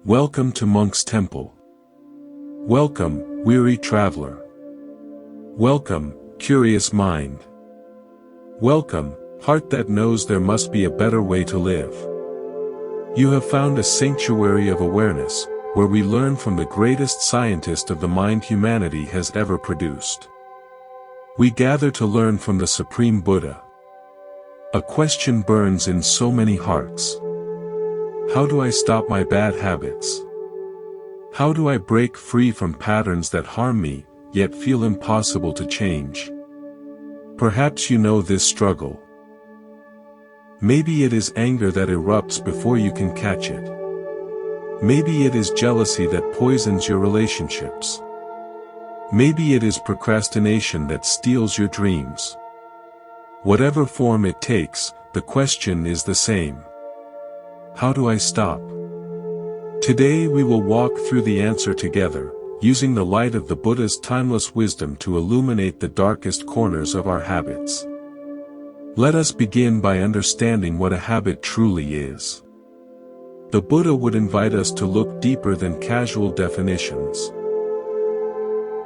Welcome to Monk's Temple. Welcome, weary traveler. Welcome, curious mind. Welcome, heart that knows there must be a better way to live. You have found a sanctuary of awareness, where we learn from the greatest scientist of the mind humanity has ever produced. We gather to learn from the Supreme Buddha. A question burns in so many hearts. How do I stop my bad habits? How do I break free from patterns that harm me, yet feel impossible to change? Perhaps you know this struggle. Maybe it is anger that erupts before you can catch it. Maybe it is jealousy that poisons your relationships. Maybe it is procrastination that steals your dreams. Whatever form it takes, the question is the same. How do I stop? Today we will walk through the answer together, using the light of the Buddha's timeless wisdom to illuminate the darkest corners of our habits. Let us begin by understanding what a habit truly is. The Buddha would invite us to look deeper than casual definitions.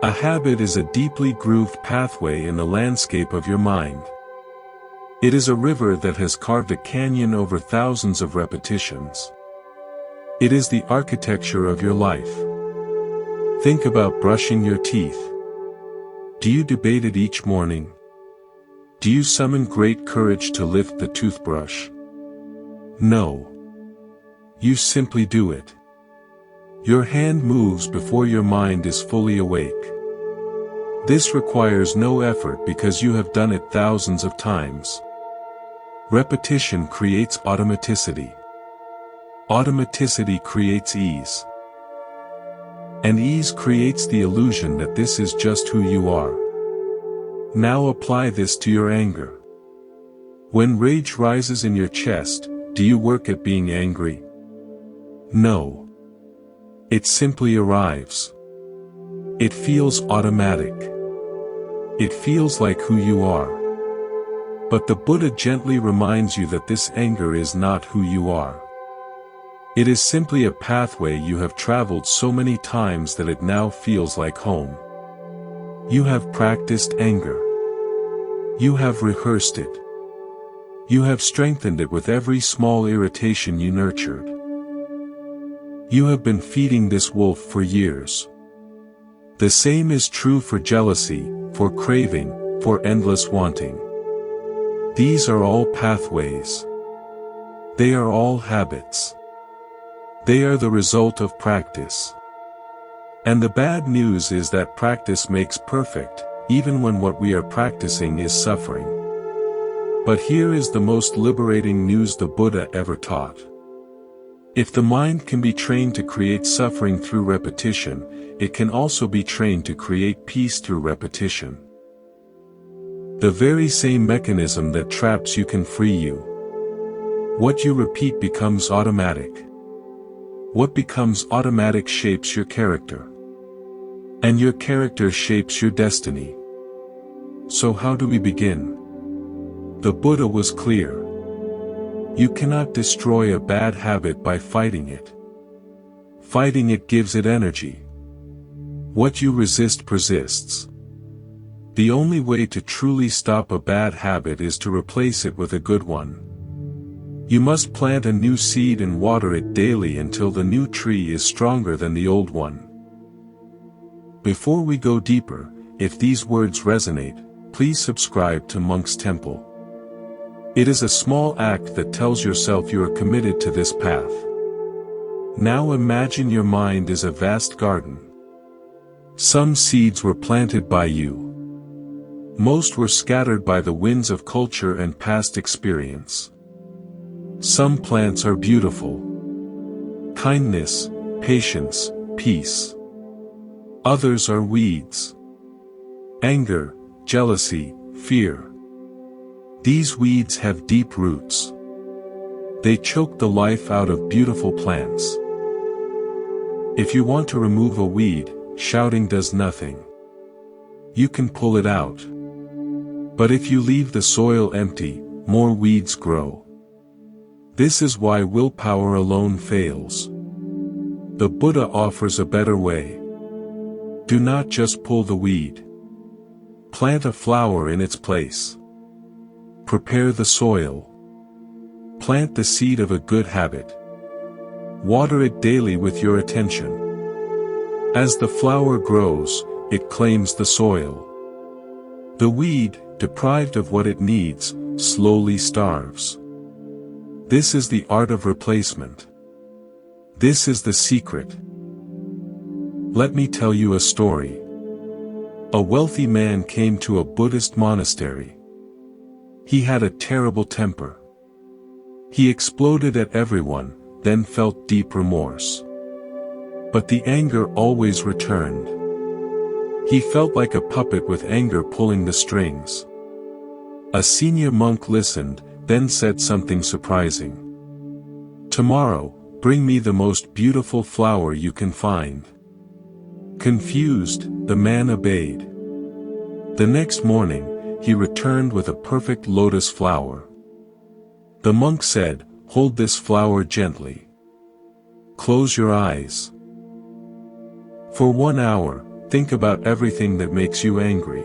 A habit is a deeply grooved pathway in the landscape of your mind. It is a river that has carved a canyon over thousands of repetitions. It is the architecture of your life. Think about brushing your teeth. Do you debate it each morning? Do you summon great courage to lift the toothbrush? No. You simply do it. Your hand moves before your mind is fully awake. This requires no effort because you have done it thousands of times. Repetition creates automaticity. Automaticity creates ease. And ease creates the illusion that this is just who you are. Now apply this to your anger. When rage rises in your chest, do you work at being angry? No. It simply arrives. It feels automatic. It feels like who you are. But the Buddha gently reminds you that this anger is not who you are. It is simply a pathway you have traveled so many times that it now feels like home. You have practiced anger. You have rehearsed it. You have strengthened it with every small irritation you nurtured. You have been feeding this wolf for years. The same is true for jealousy, for craving, for endless wanting. These are all pathways. They are all habits. They are the result of practice. And the bad news is that practice makes perfect, even when what we are practicing is suffering. But here is the most liberating news the Buddha ever taught. If the mind can be trained to create suffering through repetition, it can also be trained to create peace through repetition. The very same mechanism that traps you can free you. What you repeat becomes automatic. What becomes automatic shapes your character. And your character shapes your destiny. So how do we begin? The Buddha was clear. You cannot destroy a bad habit by fighting it. Fighting it gives it energy. What you resist persists. The only way to truly stop a bad habit is to replace it with a good one. You must plant a new seed and water it daily until the new tree is stronger than the old one. Before we go deeper, if these words resonate, please subscribe to Monk's Temple. It is a small act that tells yourself you are committed to this path. Now imagine your mind is a vast garden. Some seeds were planted by you. Most were scattered by the winds of culture and past experience. Some plants are beautiful. Kindness, patience, peace. Others are weeds. Anger, jealousy, fear. These weeds have deep roots. They choke the life out of beautiful plants. If you want to remove a weed, shouting does nothing. You can pull it out. But if you leave the soil empty, more weeds grow. This is why willpower alone fails. The Buddha offers a better way. Do not just pull the weed. Plant a flower in its place. Prepare the soil. Plant the seed of a good habit. Water it daily with your attention. As the flower grows, it claims the soil. The weed, deprived of what it needs, slowly starves. This is the art of replacement. This is the secret. Let me tell you a story. A wealthy man came to a Buddhist monastery. He had a terrible temper. He exploded at everyone, then felt deep remorse. But the anger always returned. He felt like a puppet with anger pulling the strings. A senior monk listened, then said something surprising. "Tomorrow, bring me the most beautiful flower you can find." Confused, the man obeyed. The next morning, he returned with a perfect lotus flower. The monk said, "Hold this flower gently. Close your eyes. For 1 hour, think about everything that makes you angry.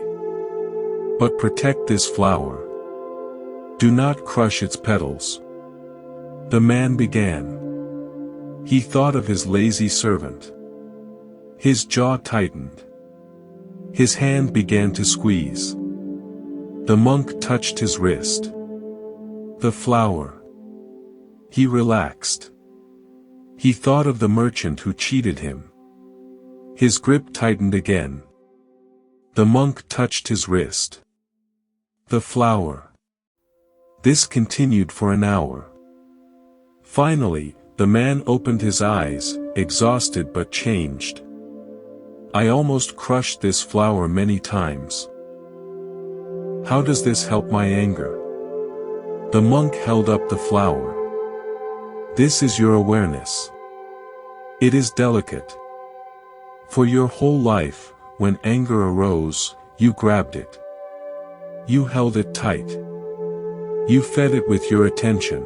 But protect this flower. Do not crush its petals." The man began. He thought of his lazy servant. His jaw tightened. His hand began to squeeze. The monk touched his wrist. The flower. He relaxed. He thought of the merchant who cheated him. His grip tightened again. The monk touched his wrist. The flower. This continued for an hour. Finally, the man opened his eyes, exhausted but changed. "I almost crushed this flower many times. How does this help my anger?" The monk held up the flower. "This is your awareness. It is delicate. For your whole life, when anger arose, you grabbed it. You held it tight. You fed it with your attention.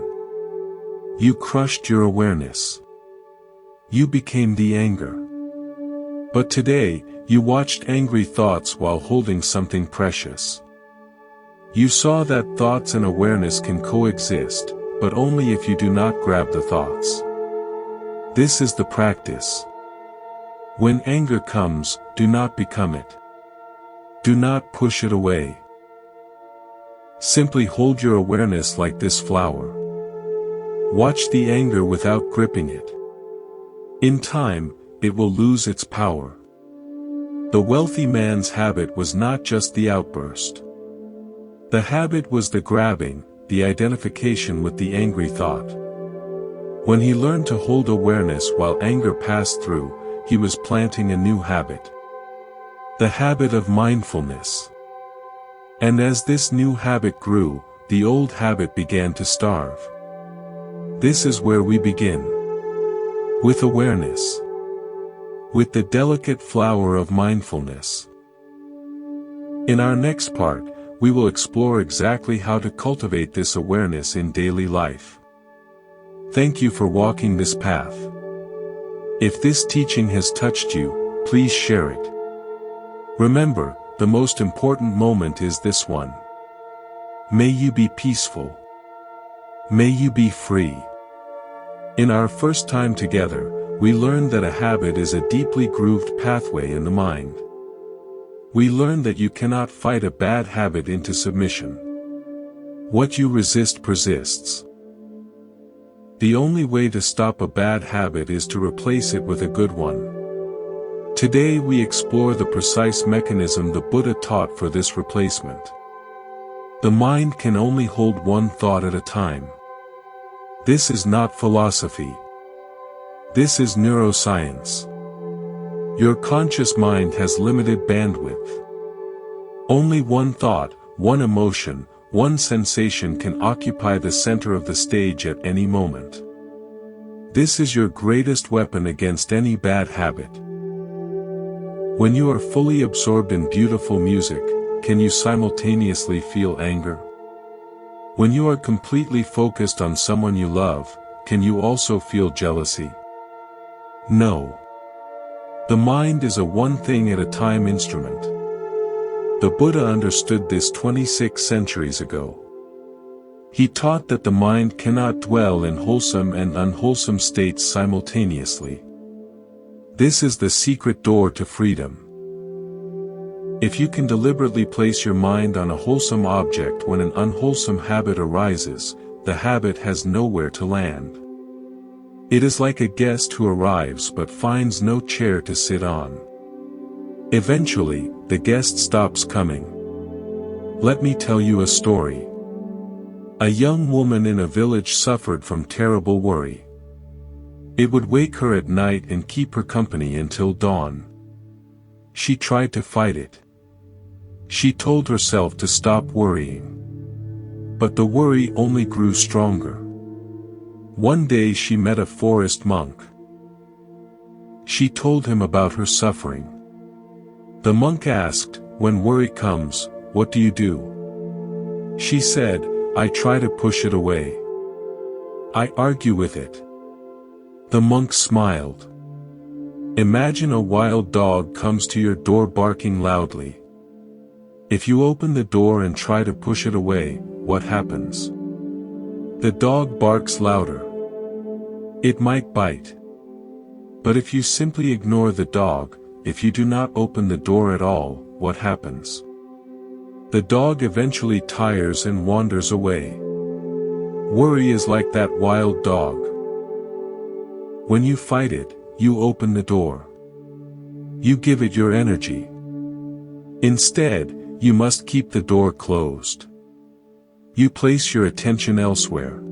You crushed your awareness. You became the anger. But today, you watched angry thoughts while holding something precious. You saw that thoughts and awareness can coexist, but only if you do not grab the thoughts. This is the practice. When anger comes, do not become it. Do not push it away. Simply hold your awareness like this flower. Watch the anger without gripping it. In time, it will lose its power. The wealthy man's habit was not just the outburst. The habit was the grabbing, the identification with the angry thought. When he learned to hold awareness while anger passed through, he was planting a new habit. The habit of mindfulness. And as this new habit grew, the old habit began to starve. This is where we begin. With awareness. With the delicate flower of mindfulness. In our next part, we will explore exactly how to cultivate this awareness in daily life. Thank you for walking this path. If this teaching has touched you, please share it. Remember, the most important moment is this one. May you be peaceful. May you be free. In our first time together, we learned that a habit is a deeply grooved pathway in the mind. We learned that you cannot fight a bad habit into submission. What you resist persists. The only way to stop a bad habit is to replace it with a good one. Today we explore the precise mechanism the Buddha taught for this replacement. The mind can only hold one thought at a time. This is not philosophy. This is neuroscience. Your conscious mind has limited bandwidth. Only one thought, one emotion, one sensation can occupy the center of the stage at any moment. This is your greatest weapon against any bad habit. When you are fully absorbed in beautiful music, can you simultaneously feel anger? When you are completely focused on someone you love, can you also feel jealousy? No. The mind is a one-thing-at-a-time instrument. The Buddha understood this 26 centuries ago. He taught that the mind cannot dwell in wholesome and unwholesome states simultaneously. This is the secret door to freedom. If you can deliberately place your mind on a wholesome object when an unwholesome habit arises, the habit has nowhere to land. It is like a guest who arrives but finds no chair to sit on. Eventually, the guest stops coming. Let me tell you a story. A young woman in a village suffered from terrible worry. It would wake her at night and keep her company until dawn. She tried to fight it. She told herself to stop worrying. But the worry only grew stronger. One day she met a forest monk. She told him about her suffering. The monk asked, "When worry comes, what do you do?" She said, "I try to push it away. I argue with it." The monk smiled. Imagine a wild dog comes to your door barking loudly. If you open the door and try to push it away, what happens? The dog barks louder. It might bite. But if you simply ignore the dog, if you do not open the door at all, what happens? The dog eventually tires and wanders away. Worry is like that wild dog. When you fight it, you open the door. You give it your energy. Instead, you must keep the door closed. You place your attention elsewhere.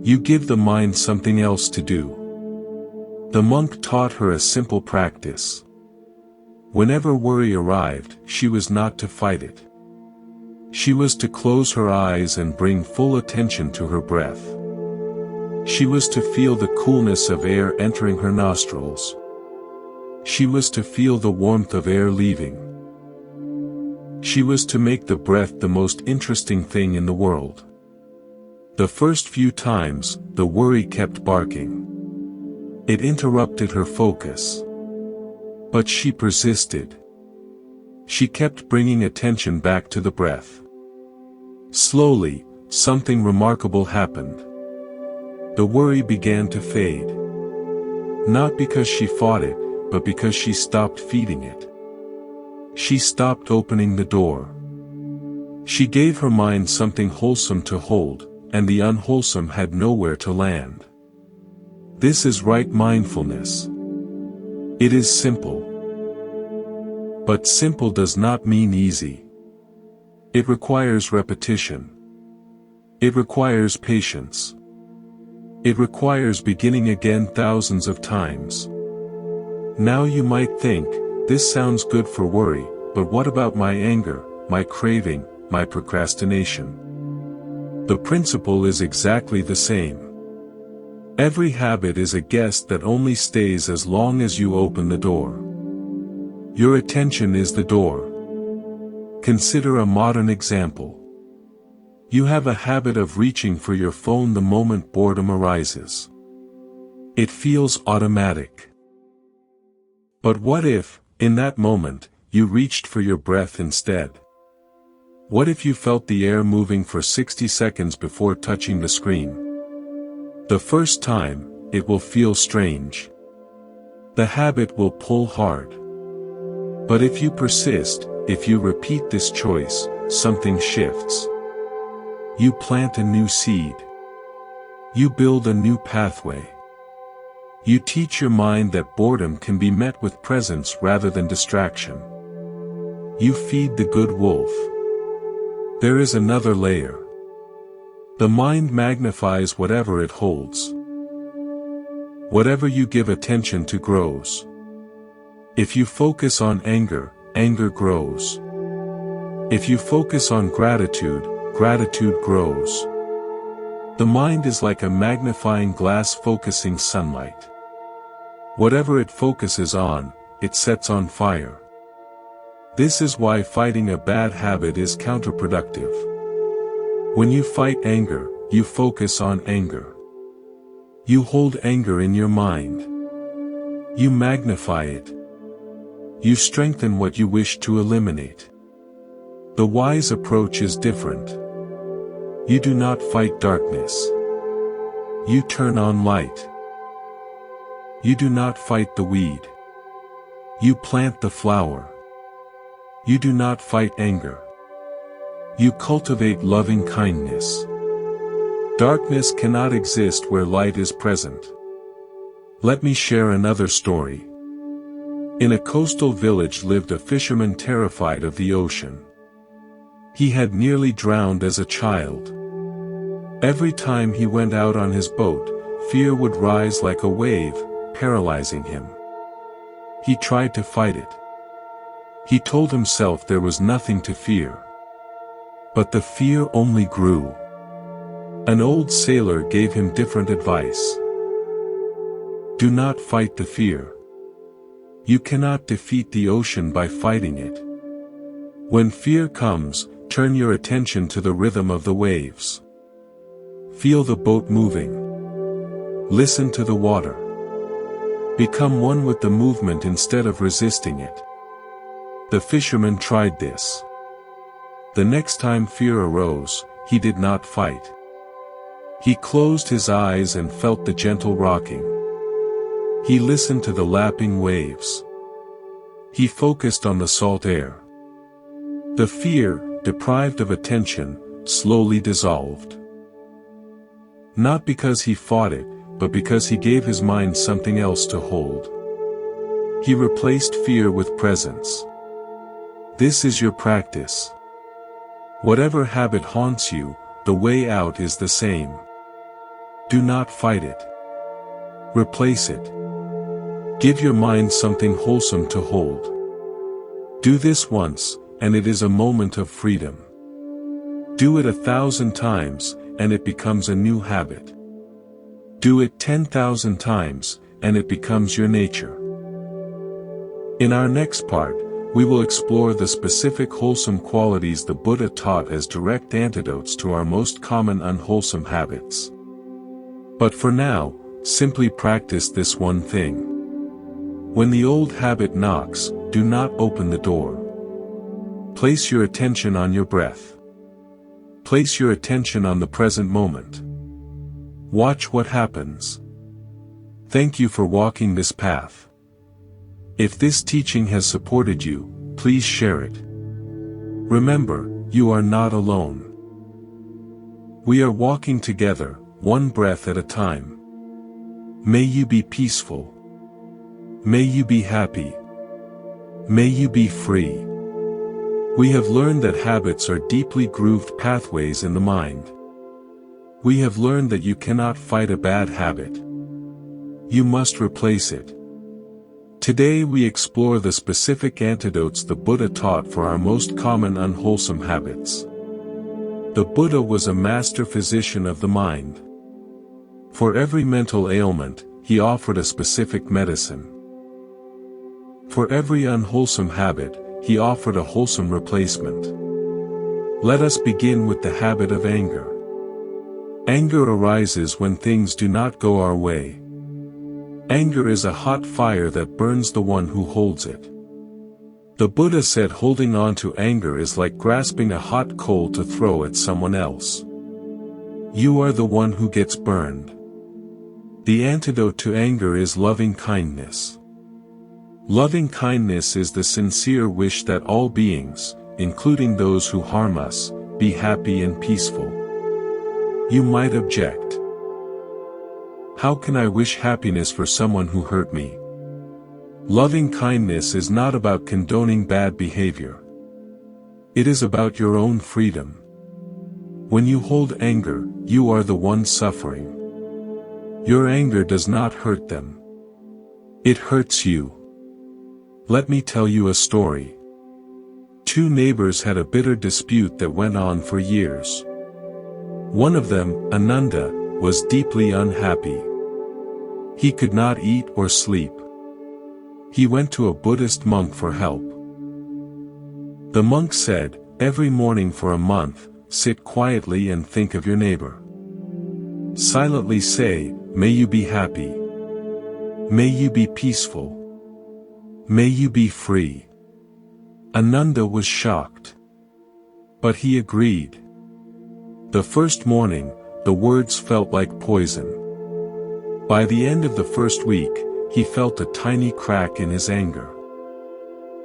You give the mind something else to do. The monk taught her a simple practice. Whenever worry arrived, she was not to fight it. She was to close her eyes and bring full attention to her breath. She was to feel the coolness of air entering her nostrils. She was to feel the warmth of air leaving. She was to make the breath the most interesting thing in the world. The first few times, the worry kept barking. It interrupted her focus. But she persisted. She kept bringing attention back to the breath. Slowly, something remarkable happened. The worry began to fade. Not because she fought it, but because she stopped feeding it. She stopped opening the door. She gave her mind something wholesome to hold, and the unwholesome had nowhere to land. This is right mindfulness. It is simple. But simple does not mean easy. It requires repetition. It requires patience. It requires beginning again thousands of times. Now you might think, this sounds good for worry, but what about my anger, my craving, my procrastination? The principle is exactly the same. Every habit is a guest that only stays as long as you open the door. Your attention is the door. Consider a modern example. You have a habit of reaching for your phone the moment boredom arises. It feels automatic. But what if, in that moment, you reached for your breath instead? What if you felt the air moving for 60 seconds before touching the screen? The first time, it will feel strange. The habit will pull hard. But if you persist, if you repeat this choice, something shifts. You plant a new seed. You build a new pathway. You teach your mind that boredom can be met with presence rather than distraction. You feed the good wolf. There is another layer. The mind magnifies whatever it holds. Whatever you give attention to grows. If you focus on anger, anger grows. If you focus on gratitude, gratitude grows. The mind is like a magnifying glass focusing sunlight. Whatever it focuses on, it sets on fire. This is why fighting a bad habit is counterproductive. When you fight anger, you focus on anger. You hold anger in your mind. You magnify it. You strengthen what you wish to eliminate. The wise approach is different. You do not fight darkness. You turn on light. You do not fight the weed. You plant the flower. You do not fight anger. You cultivate loving kindness. Darkness cannot exist where light is present. Let me share another story. In a coastal village lived a fisherman terrified of the ocean. He had nearly drowned as a child. Every time he went out on his boat, fear would rise like a wave, paralyzing him. He tried to fight it. He told himself there was nothing to fear. But the fear only grew. An old sailor gave him different advice. Do not fight the fear. You cannot defeat the ocean by fighting it. When fear comes, turn your attention to the rhythm of the waves. Feel the boat moving. Listen to the water. Become one with the movement instead of resisting it. The fisherman tried this. The next time fear arose, he did not fight. He closed his eyes and felt the gentle rocking. He listened to the lapping waves. He focused on the salt air. The fear, deprived of attention, slowly dissolved. Not because he fought it, but because he gave his mind something else to hold. He replaced fear with presence. This is your practice. Whatever habit haunts you, the way out is the same. Do not fight it. Replace it. Give your mind something wholesome to hold. Do this once, and it is a moment of freedom. Do it 1,000 times, and it becomes a new habit. Do it 10,000 times, and it becomes your nature. In our next part, we will explore the specific wholesome qualities the Buddha taught as direct antidotes to our most common unwholesome habits. But for now, simply practice this one thing. When the old habit knocks, do not open the door. Place your attention on your breath. Place your attention on the present moment. Watch what happens. Thank you for walking this path. If this teaching has supported you, please share it. Remember, you are not alone. We are walking together, one breath at a time. May you be peaceful. May you be happy. May you be free. We have learned that habits are deeply grooved pathways in the mind. We have learned that you cannot fight a bad habit. You must replace it. Today we explore the specific antidotes the Buddha taught for our most common unwholesome habits. The Buddha was a master physician of the mind. For every mental ailment, he offered a specific medicine. For every unwholesome habit, he offered a wholesome replacement. Let us begin with the habit of anger. Anger arises when things do not go our way. Anger is a hot fire that burns the one who holds it. The Buddha said holding on to anger is like grasping a hot coal to throw at someone else. You are the one who gets burned. The antidote to anger is loving kindness. Loving kindness is the sincere wish that all beings, including those who harm us, be happy and peaceful. You might object. How can I wish happiness for someone who hurt me? Loving kindness is not about condoning bad behavior. It is about your own freedom. When you hold anger, you are the one suffering. Your anger does not hurt them. It hurts you. Let me tell you a story. Two neighbors had a bitter dispute that went on for years. One of them, Ananda, was deeply unhappy. He could not eat or sleep. He went to a Buddhist monk for help. The monk said, every morning for a month, sit quietly and think of your neighbor. Silently say, may you be happy. May you be peaceful. May you be free. Ananda was shocked. But he agreed. The first morning, the words felt like poison. By the end of the first week, he felt a tiny crack in his anger.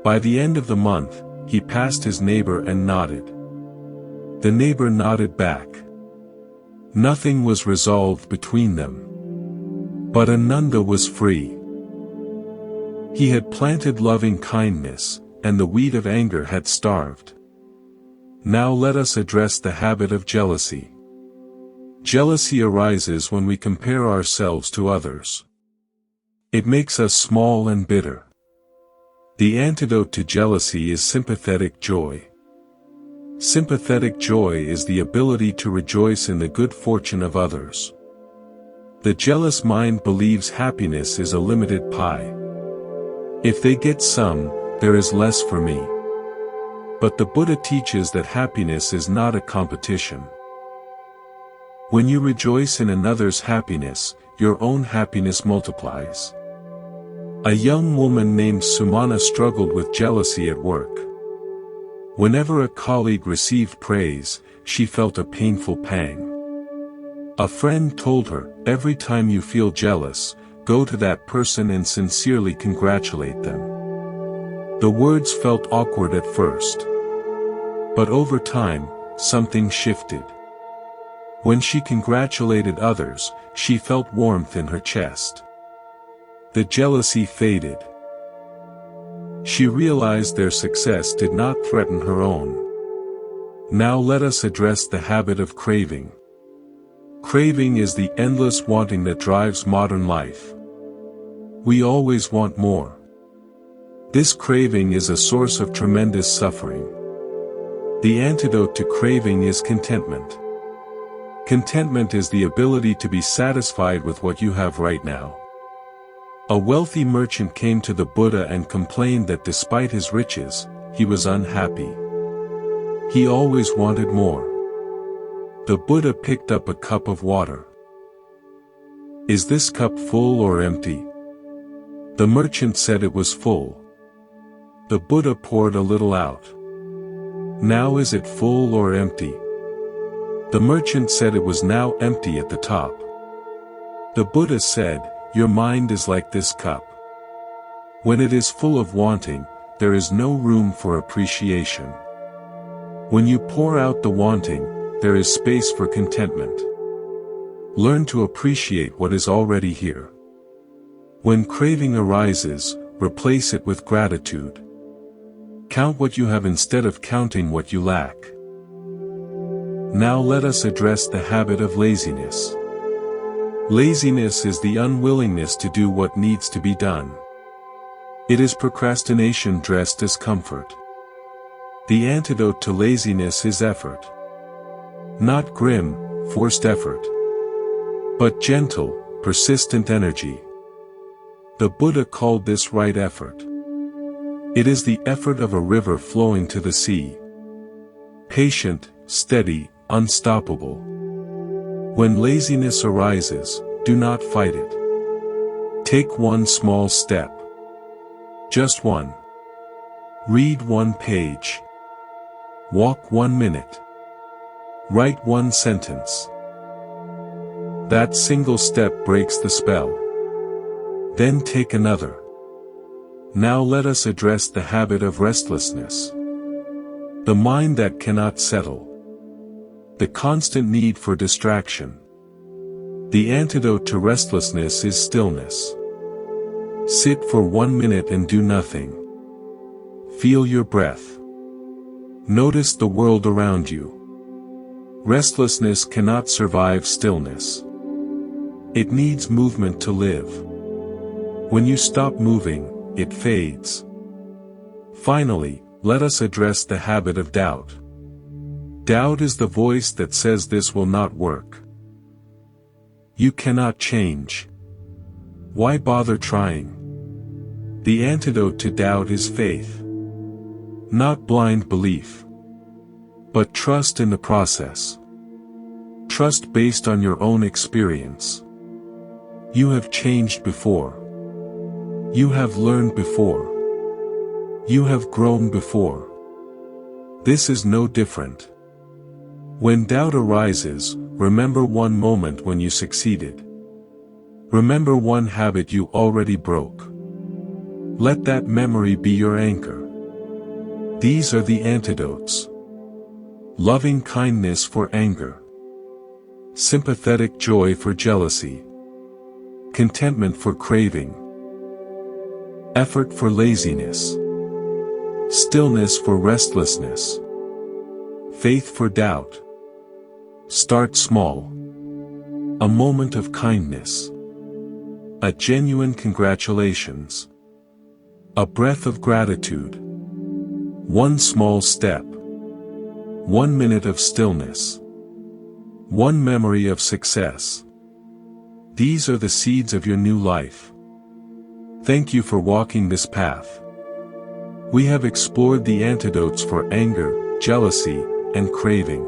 By the end of the month, he passed his neighbor and nodded. The neighbor nodded back. Nothing was resolved between them. But Ananda was free. He had planted loving kindness, and the weed of anger had starved. Now let us address the habit of jealousy. Jealousy arises when we compare ourselves to others. It makes us small and bitter. The antidote to jealousy is sympathetic joy. Sympathetic joy is the ability to rejoice in the good fortune of others. The jealous mind believes happiness is a limited pie. If they get some, there is less for me. But the Buddha teaches that happiness is not a competition. When you rejoice in another's happiness, your own happiness multiplies. A young woman named Sumana struggled with jealousy at work. Whenever a colleague received praise, she felt a painful pang. A friend told her, every time you feel jealous, go to that person and sincerely congratulate them. The words felt awkward at first. But over time, something shifted. When she congratulated others, she felt warmth in her chest. The jealousy faded. She realized their success did not threaten her own. Now let us address the habit of craving. Craving is the endless wanting that drives modern life. We always want more. This craving is a source of tremendous suffering. The antidote to craving is contentment. Contentment is the ability to be satisfied with what you have right now. A wealthy merchant came to the Buddha and complained that despite his riches, he was unhappy. He always wanted more. The Buddha picked up a cup of water. Is this cup full or empty? The merchant said it was full. The Buddha poured a little out. Now is it full or empty? The merchant said it was now empty at the top. The Buddha said, your mind is like this cup. When it is full of wanting, there is no room for appreciation. When you pour out the wanting, there is space for contentment. Learn to appreciate what is already here. When craving arises, replace it with gratitude. Count what you have instead of counting what you lack. Now let us address the habit of laziness. Laziness is the unwillingness to do what needs to be done. It is procrastination dressed as comfort. The antidote to laziness is effort. Not grim, forced effort, but gentle, persistent energy. The Buddha called this right effort. It is the effort of a river flowing to the sea. Patient, steady, unstoppable. When laziness arises, do not fight it. Take one small step. Just one. Read one page. Walk 1 minute. Write one sentence. That single step breaks the spell. Then take another. Now let us address the habit of restlessness. The mind that cannot settle. The constant need for distraction. The antidote to restlessness is stillness. Sit for 1 minute and do nothing. Feel your breath. Notice the world around you. Restlessness cannot survive stillness. It needs movement to live. When you stop moving, it fades. Finally, let us address the habit of doubt. Doubt is the voice that says this will not work. You cannot change. Why bother trying? The antidote to doubt is faith. Not blind belief, but trust in the process. Trust based on your own experience. You have changed before. You have learned before. You have grown before. This is no different. When doubt arises, remember one moment when you succeeded. Remember one habit you already broke. Let that memory be your anchor. These are the antidotes. Loving kindness for anger. Sympathetic joy for jealousy. Contentment for craving. Effort for laziness. Stillness for restlessness. Faith for doubt. Start small. A moment of kindness. A genuine congratulations. A breath of gratitude. One small step. 1 minute of stillness. One memory of success. These are the seeds of your new life. Thank you for walking this path. We have explored the antidotes for anger, jealousy, and craving.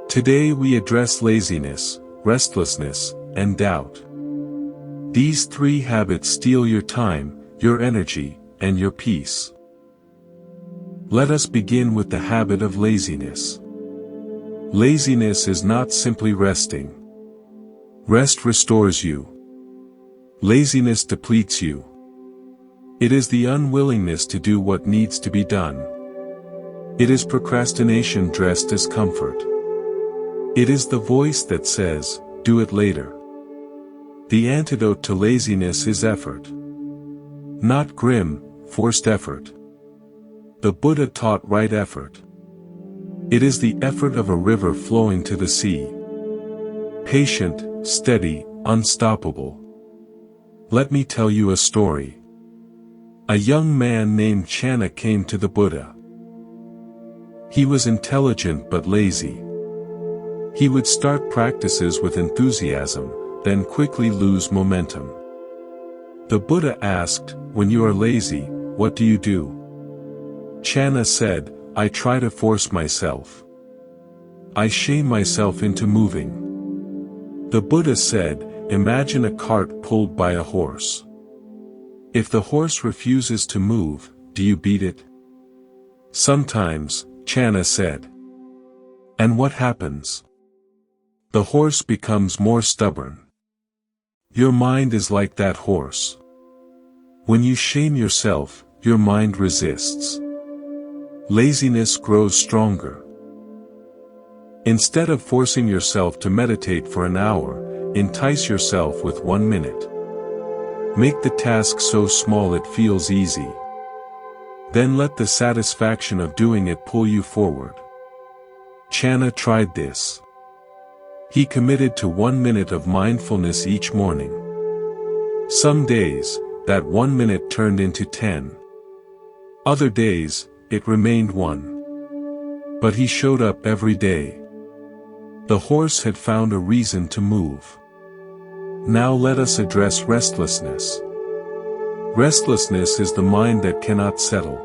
Today we address laziness, restlessness, and doubt. These 3 habits steal your time, your energy, and your peace. Let us begin with the habit of laziness. Laziness is not simply resting. Rest restores you. Laziness depletes you. It is the unwillingness to do what needs to be done. It is procrastination dressed as comfort. It is the voice that says, "Do it later." The antidote to laziness is effort. Not grim, forced effort. The Buddha taught right effort. It is the effort of a river flowing to the sea. Patient, steady, unstoppable. Let me tell you a story. A young man named Channa came to the Buddha. He was intelligent but lazy. He would start practices with enthusiasm, then quickly lose momentum. The Buddha asked, "When you are lazy, what do you do?" Channa said, "I try to force myself. I shame myself into moving." The Buddha said, "Imagine a cart pulled by a horse. If the horse refuses to move, do you beat it?" "Sometimes," Channa said. "And what happens?" "The horse becomes more stubborn." Your mind is like that horse. When you shame yourself, your mind resists. Laziness grows stronger. Instead of forcing yourself to meditate for an hour, entice yourself with 1 minute. Make the task so small it feels easy. Then let the satisfaction of doing it pull you forward. Channa tried this. He committed to 1 minute of mindfulness each morning. Some days, that 1 minute turned into 10. Other days, it remained 1. But he showed up every day. The horse had found a reason to move. Now let us address restlessness. Restlessness is the mind that cannot settle.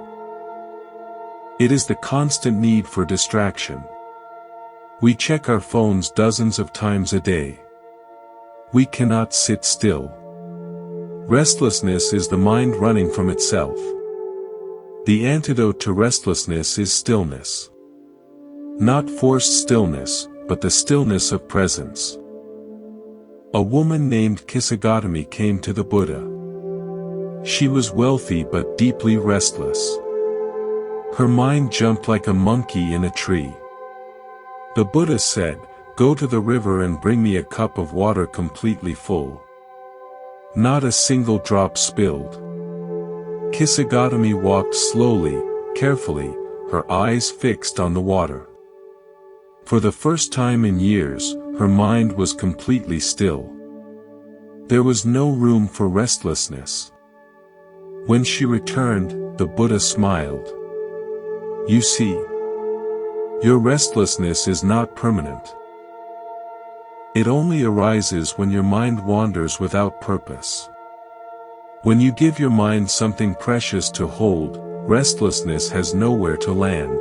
It is the constant need for distraction. We check our phones dozens of times a day. We cannot sit still. Restlessness is the mind running from itself. The antidote to restlessness is stillness. Not forced stillness, but the stillness of presence. A woman named Kisagotami came to the Buddha. She was wealthy but deeply restless. Her mind jumped like a monkey in a tree. The Buddha said, "Go to the river and bring me a cup of water completely full. Not a single drop spilled." Kisagotami walked slowly, carefully, her eyes fixed on the water. For the first time in years, her mind was completely still. There was no room for restlessness. When she returned, the Buddha smiled. "You see, your restlessness is not permanent. It only arises when your mind wanders without purpose. When you give your mind something precious to hold, restlessness has nowhere to land.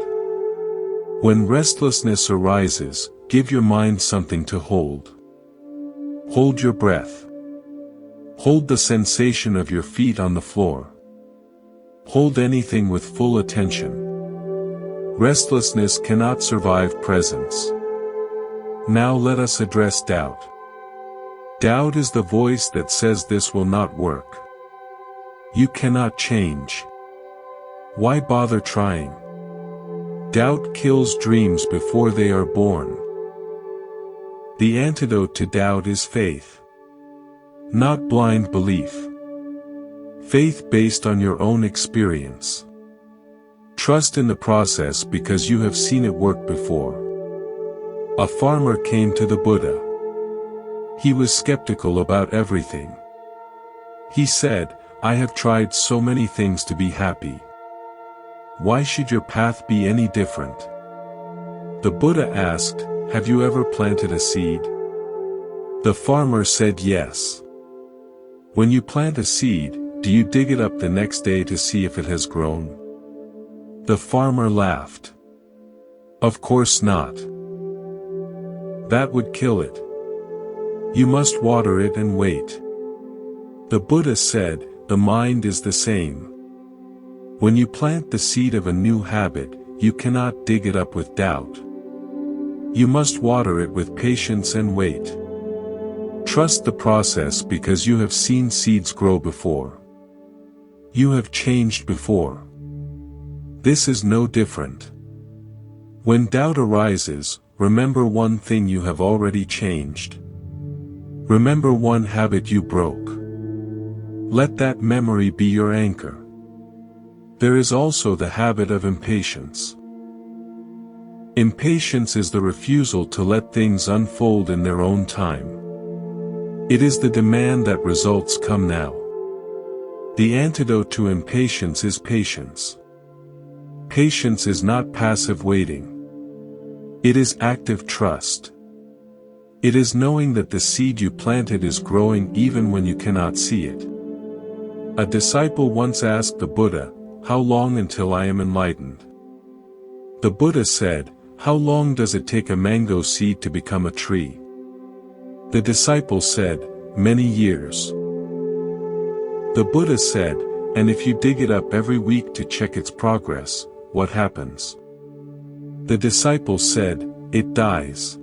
When restlessness arises, give your mind something to hold. Hold your breath. Hold the sensation of your feet on the floor. Hold anything with full attention. Restlessness cannot survive presence. Now let us address doubt. Doubt is the voice that says this will not work. You cannot change. Why bother trying? Doubt kills dreams before they are born. The antidote to doubt is faith. Not blind belief. Faith based on your own experience. Trust in the process because you have seen it work before. A farmer came to the Buddha. He was skeptical about everything. He said, "I have tried so many things to be happy. Why should your path be any different?" The Buddha asked, "Have you ever planted a seed?" The farmer said yes. When you plant a seed, do you dig it up the next day to see if it has grown? The farmer laughed. Of course not. That would kill it. You must water it and wait. The Buddha said, the mind is the same. When you plant the seed of a new habit, you cannot dig it up with doubt. You must water it with patience and wait. Trust the process because you have seen seeds grow before. You have changed before. This is no different. When doubt arises, remember one thing you have already changed. Remember one habit you broke. Let that memory be your anchor. There is also the habit of impatience. Impatience is the refusal to let things unfold in their own time. It is the demand that results come now. The antidote to impatience is patience. Patience is not passive waiting. It is active trust. It is knowing that the seed you planted is growing even when you cannot see it. A disciple once asked the Buddha, "How long until I am enlightened?" The Buddha said, "How long does it take a mango seed to become a tree?" The disciple said, "Many years." The Buddha said, "And if you dig it up every week to check its progress, what happens?" The disciple said, "It dies."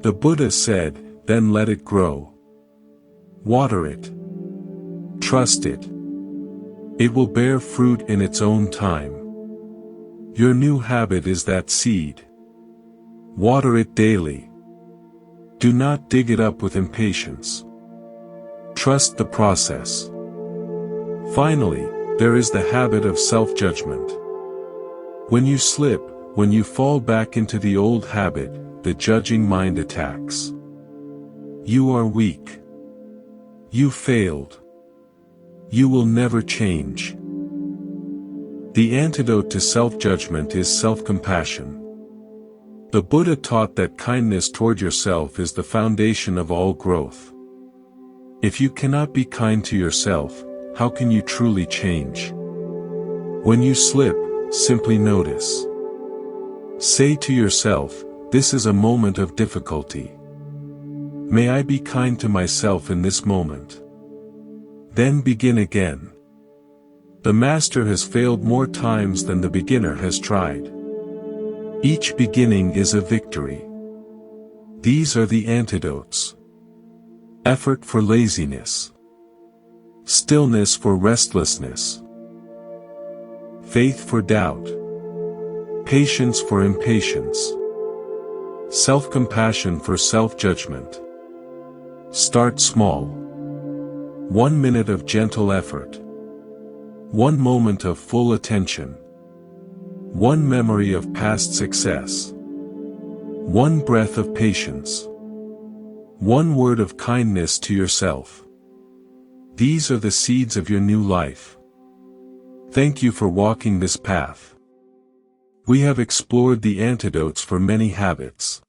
The Buddha said, "Then let it grow. Water it. Trust it. It will bear fruit in its own time." Your new habit is that seed. Water it daily. Do not dig it up with impatience. Trust the process. Finally, there is the habit of self-judgment. When you slip, when you fall back into the old habit, the judging mind attacks. You are weak. You failed. You will never change. The antidote to self-judgment is self-compassion. The Buddha taught that kindness toward yourself is the foundation of all growth. If you cannot be kind to yourself, how can you truly change? When you slip, simply notice. Say to yourself, "This is a moment of difficulty. May I be kind to myself in this moment." Then begin again. The master has failed more times than the beginner has tried. Each beginning is a victory. These are the antidotes. Effort for laziness. Stillness for restlessness. Faith for doubt. Patience for impatience. Self-compassion for self-judgment. Start small. 1 minute of gentle effort. 1 moment of full attention. 1 memory of past success. 1 breath of patience. 1 word of kindness to yourself. These are the seeds of your new life. Thank you for walking this path. We have explored the antidotes for many habits.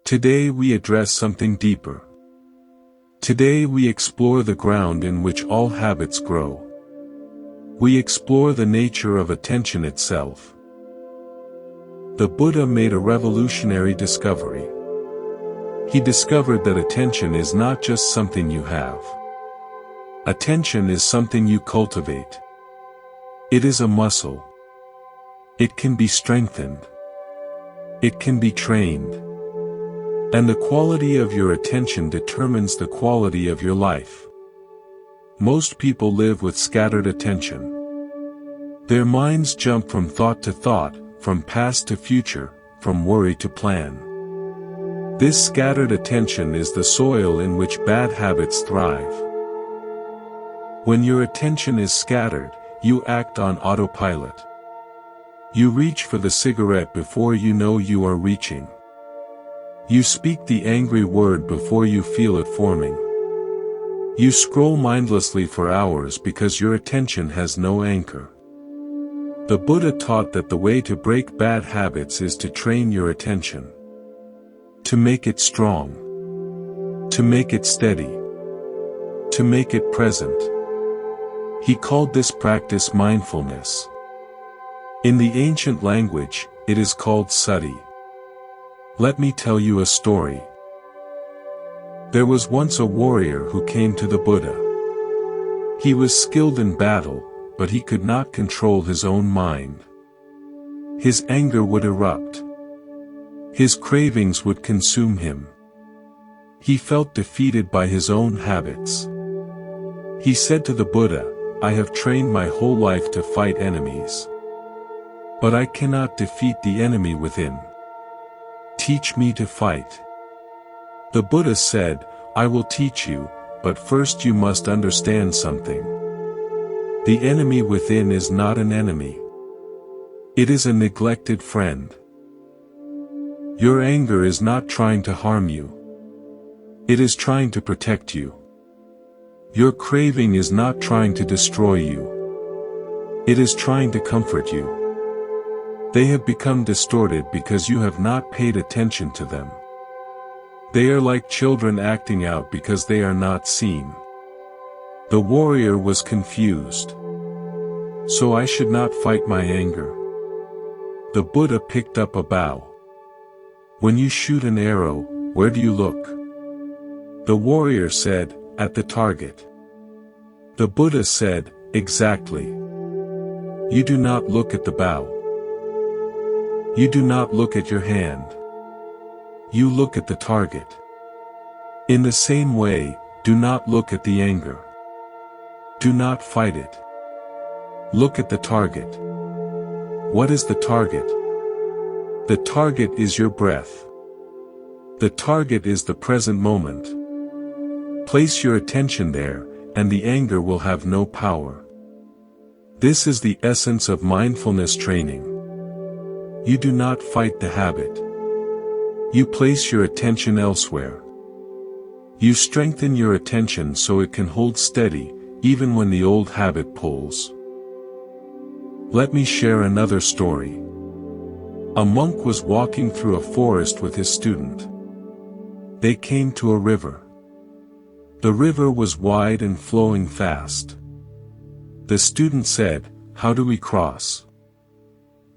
Today we address something deeper. Today we explore the ground in which all habits grow. We explore the nature of attention itself. The Buddha made a revolutionary discovery. He discovered that attention is not just something you have. Attention is something you cultivate. It is a muscle. It can be strengthened. It can be trained. And the quality of your attention determines the quality of your life. Most people live with scattered attention. Their minds jump from thought to thought, from past to future, from worry to plan. This scattered attention is the soil in which bad habits thrive. When your attention is scattered, you act on autopilot. You reach for the cigarette before you know you are reaching. You speak the angry word before you feel it forming. You scroll mindlessly for hours because your attention has no anchor. The Buddha taught that the way to break bad habits is to train your attention. To make it strong. To make it steady. To make it present. He called this practice mindfulness. In the ancient language, it is called sati. Let me tell you a story. There was once a warrior who came to the Buddha. He was skilled in battle, but he could not control his own mind. His anger would erupt. His cravings would consume him. He felt defeated by his own habits. He said to the Buddha, "I have trained my whole life to fight enemies. But I cannot defeat the enemy within. Teach me to fight." The Buddha said, "I will teach you, but first you must understand something. The enemy within is not an enemy. It is a neglected friend. Your anger is not trying to harm you. It is trying to protect you. Your craving is not trying to destroy you. It is trying to comfort you. They have become distorted because you have not paid attention to them. They are like children acting out because they are not seen." The warrior was confused. "So I should not fight my anger?" The Buddha picked up a bow. "When you shoot an arrow, where do you look?" The warrior said, "At the target." The Buddha said, "Exactly. You do not look at the bow. You do not look at your hand. You look at the target. In the same way, do not look at the anger. Do not fight it. Look at the target." What is the target? The target is your breath. The target is the present moment. Place your attention there, and the anger will have no power. This is the essence of mindfulness training. You do not fight the habit. You place your attention elsewhere. You strengthen your attention so it can hold steady, even when the old habit pulls. Let me share another story. A monk was walking through a forest with his student. They came to a river. The river was wide and flowing fast. The student said, "How do we cross?"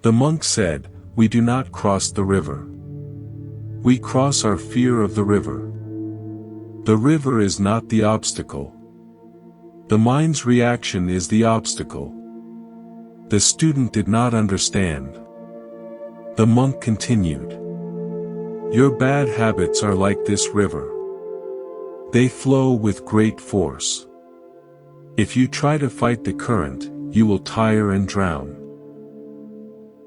The monk said, "We do not cross the river. We cross our fear of the river. The river is not the obstacle. The mind's reaction is the obstacle." The student did not understand. The monk continued, "Your bad habits are like this river. They flow with great force. If you try to fight the current, you will tire and drown.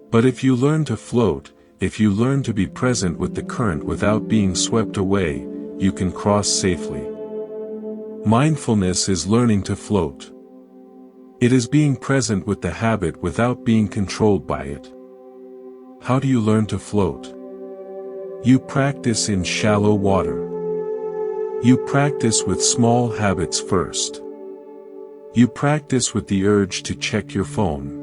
But if you learn to float, if you learn to be present with the current without being swept away, you can cross safely." Mindfulness is learning to float. It is being present with the habit without being controlled by it. How do you learn to float? You practice in shallow water. You practice with small habits first. You practice with the urge to check your phone.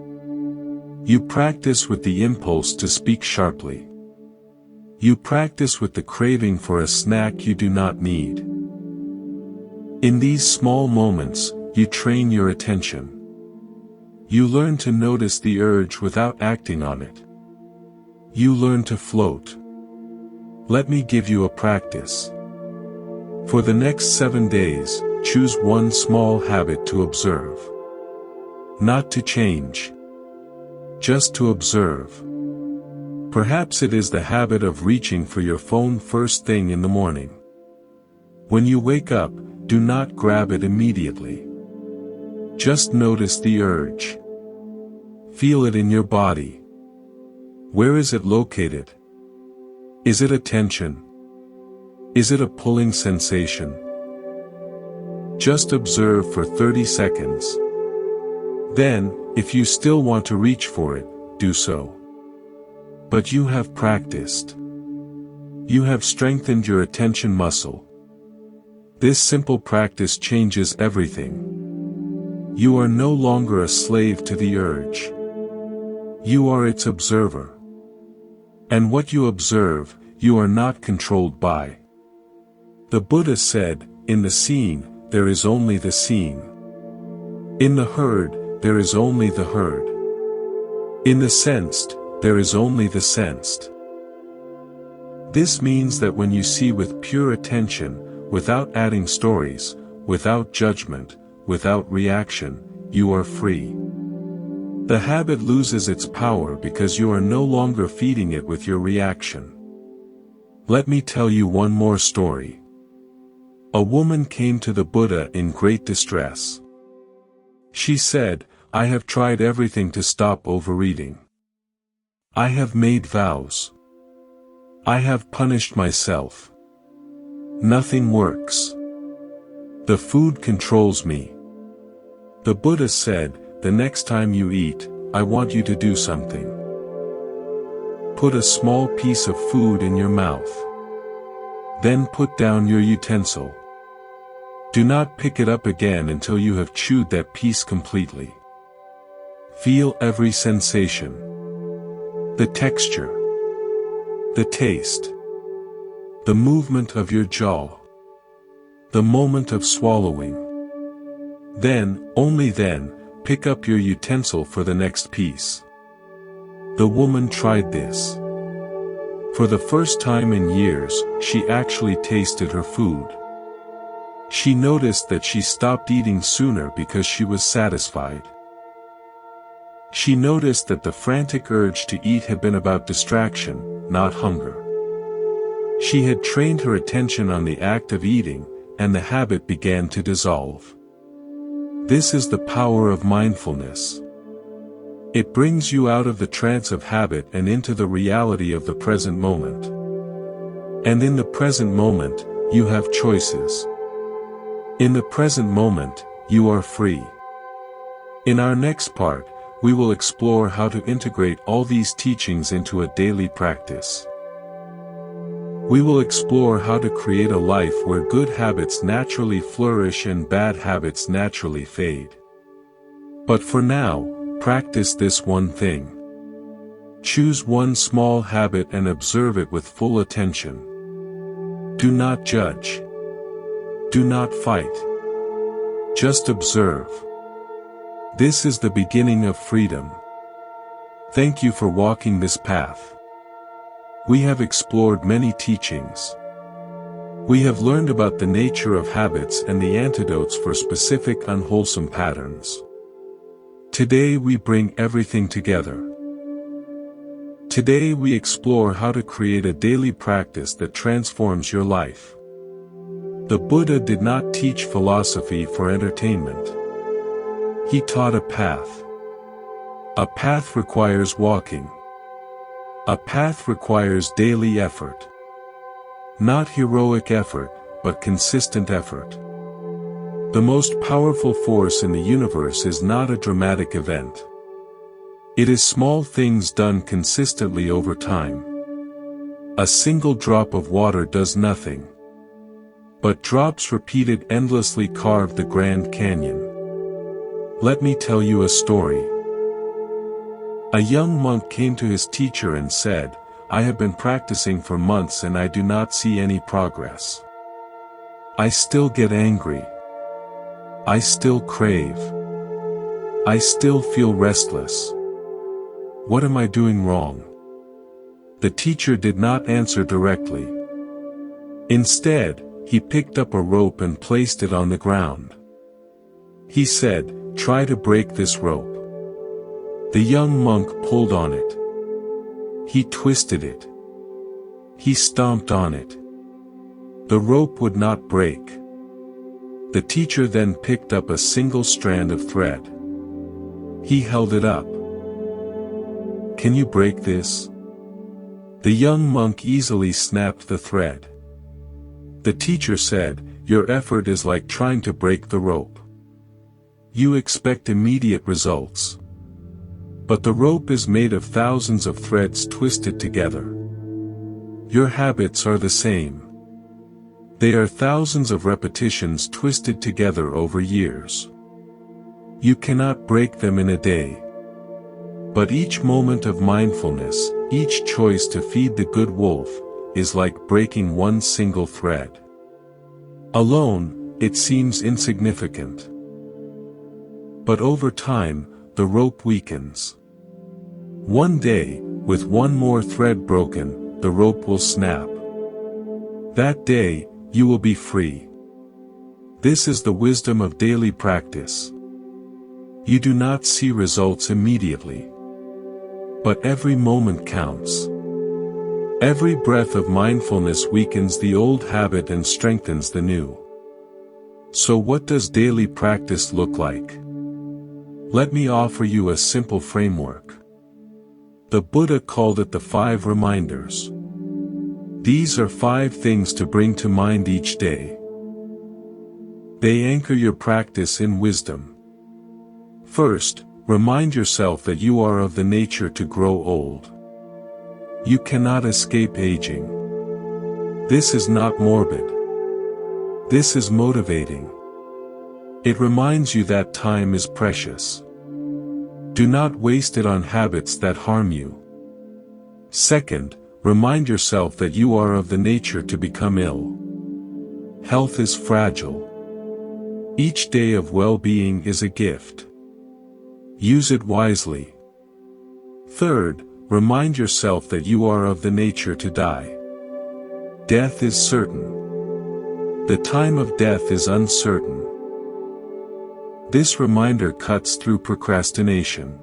You practice with the impulse to speak sharply. You practice with the craving for a snack you do not need. In these small moments, you train your attention. You learn to notice the urge without acting on it. You learn to float. Let me give you a practice. For the next 7 days, choose one small habit to observe. Not to change. Just to observe. Perhaps it is the habit of reaching for your phone first thing in the morning. When you wake up, do not grab it immediately. Just notice the urge. Feel it in your body. Where is it located? Is it a tension? Is it a pulling sensation? Just observe for 30 seconds. Then, if you still want to reach for it, do so. But you have practiced. You have strengthened your attention muscle. This simple practice changes everything. You are no longer a slave to the urge. You are its observer. And what you observe, you are not controlled by. The Buddha said, in the seen, there is only the seen. In the heard, there is only the heard. In the sensed, there is only the sensed. This means that when you see with pure attention, without adding stories, without judgment, without reaction, you are free. The habit loses its power because you are no longer feeding it with your reaction. Let me tell you one more story. A woman came to the Buddha in great distress. She said, I have tried everything to stop overeating. I have made vows. I have punished myself. Nothing works. The food controls me. The Buddha said, the next time you eat, I want you to do something. Put a small piece of food in your mouth. Then put down your utensil. Do not pick it up again until you have chewed that piece completely. Feel every sensation. The texture. The taste. The movement of your jaw. The moment of swallowing. Then, only then, pick up your utensil for the next piece. The woman tried this. For the first time in years, she actually tasted her food. She noticed that she stopped eating sooner because she was satisfied. She noticed that the frantic urge to eat had been about distraction, not hunger. She had trained her attention on the act of eating, and the habit began to dissolve. This is the power of mindfulness. It brings you out of the trance of habit and into the reality of the present moment. And in the present moment, you have choices. In the present moment, you are free. In our next part, we will explore how to integrate all these teachings into a daily practice. We will explore how to create a life where good habits naturally flourish and bad habits naturally fade. But for now, practice this one thing. Choose one small habit and observe it with full attention. Do not judge. Do not fight. Just observe. This is the beginning of freedom. Thank you for walking this path. We have explored many teachings. We have learned about the nature of habits and the antidotes for specific unwholesome patterns. Today we bring everything together. Today we explore how to create a daily practice that transforms your life. The Buddha did not teach philosophy for entertainment. He taught a path. A path requires walking. A path requires daily effort. Not heroic effort, but consistent effort. The most powerful force in the universe is not a dramatic event. It is small things done consistently over time. A single drop of water does nothing. But drops repeated endlessly carve the Grand Canyon. Let me tell you a story. A young monk came to his teacher and said, I have been practicing for months and I do not see any progress. I still get angry. I still crave. I still feel restless. What am I doing wrong? The teacher did not answer directly. Instead, he picked up a rope and placed it on the ground. He said, "Try to break this rope." The young monk pulled on it. He twisted it. He stomped on it. The rope would not break. The teacher then picked up a single strand of thread. He held it up. "Can you break this?" The young monk easily snapped the thread. The teacher said, "Your effort is like trying to break the rope. You expect immediate results. But the rope is made of thousands of threads twisted together. Your habits are the same. They are thousands of repetitions twisted together over years. You cannot break them in a day. But each moment of mindfulness, each choice to feed the good wolf, is like breaking one single thread. Alone, it seems insignificant. But over time, the rope weakens. One day, with one more thread broken, the rope will snap. That day, you will be free. This is the wisdom of daily practice. You do not see results immediately. But every moment counts. Every breath of mindfulness weakens the old habit and strengthens the new. So what does daily practice look like? Let me offer you a simple framework. The Buddha called it the 5 reminders. These are 5 things to bring to mind each day. They anchor your practice in wisdom. First, remind yourself that you are of the nature to grow old. You cannot escape aging. This is not morbid. This is motivating. It reminds you that time is precious. Do not waste it on habits that harm you. Second, remind yourself that you are of the nature to become ill. Health is fragile. Each day of well-being is a gift. Use it wisely. Third, remind yourself that you are of the nature to die. Death is certain. The time of death is uncertain. This reminder cuts through procrastination.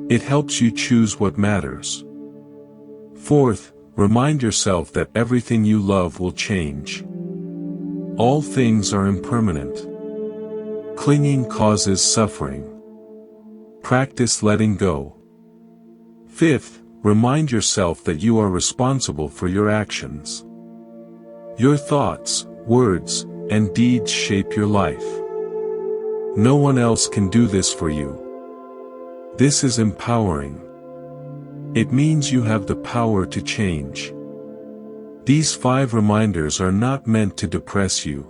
It helps you choose what matters. Fourth, remind yourself that everything you love will change. All things are impermanent. Clinging causes suffering. Practice letting go. Fifth, remind yourself that you are responsible for your actions. Your thoughts, words, and deeds shape your life. No one else can do this for you. This is empowering. It means you have the power to change. These 5 reminders are not meant to depress you.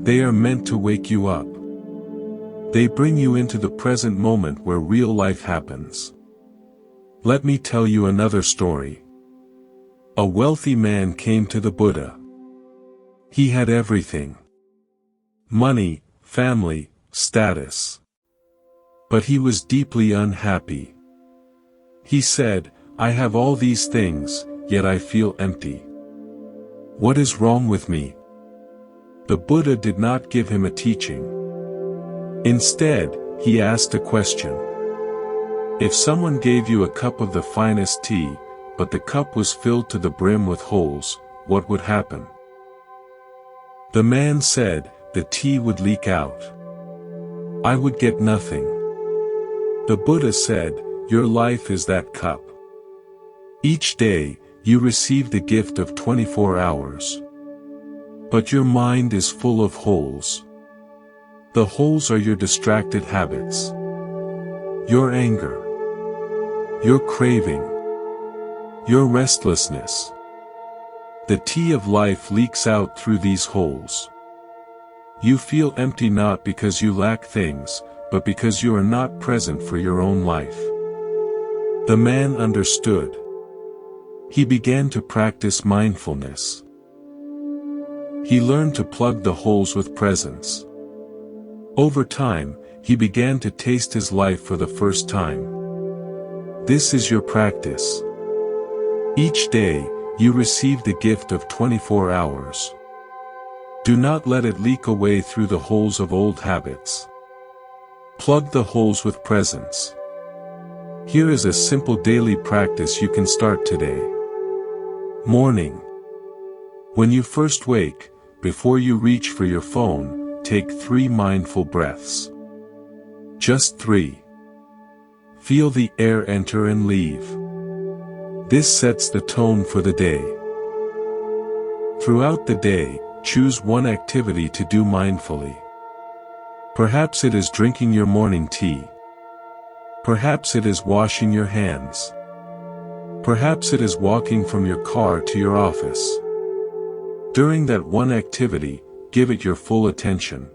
They are meant to wake you up. They bring you into the present moment where real life happens. Let me tell you another story. A wealthy man came to the Buddha. He had everything. Money, family, status. But he was deeply unhappy. He said, "I have all these things, yet I feel empty. What is wrong with me?" The Buddha did not give him a teaching. Instead, he asked a question. If someone gave you a cup of the finest tea, but the cup was filled to the brim with holes, what would happen? The man said, "The tea would leak out. I would get nothing." The Buddha said, "Your life is that cup. Each day, you receive the gift of 24 hours. But your mind is full of holes. The holes are your distracted habits. Your anger. Your craving. Your restlessness. The tea of life leaks out through these holes. You feel empty not because you lack things, but because you are not present for your own life." The man understood. He began to practice mindfulness. He learned to plug the holes with presence. Over time, he began to taste his life for the first time. This is your practice. Each day, You receive the gift of 24 hours. Do not let it leak away through the holes of old habits. Plug the holes with presence. Here is a simple daily practice you can start today. Morning. When you first wake, before you reach for your phone, take 3 mindful breaths. Just 3. Feel the air enter and leave. This sets the tone for the day. Throughout the day, choose one activity to do mindfully. Perhaps it is drinking your morning tea. Perhaps it is washing your hands. Perhaps it is walking from your car to your office. During that one activity, give it your full attention.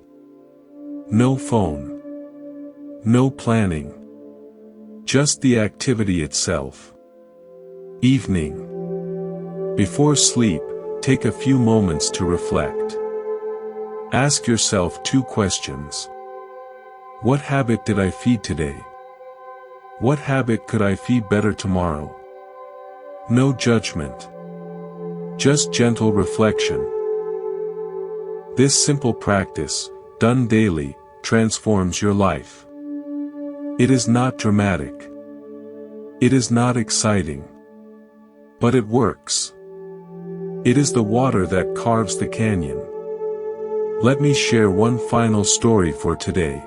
No phone. No planning. Just the activity itself. Evening. Before sleep, take a few moments to reflect. Ask yourself 2 questions. What habit did I feed today? What habit could I feed better tomorrow? No judgment. Just gentle reflection. This simple practice, done daily, transforms your life. It is not dramatic. It is not exciting. But it works. It is the water that carves the canyon. Let me share one final story for today.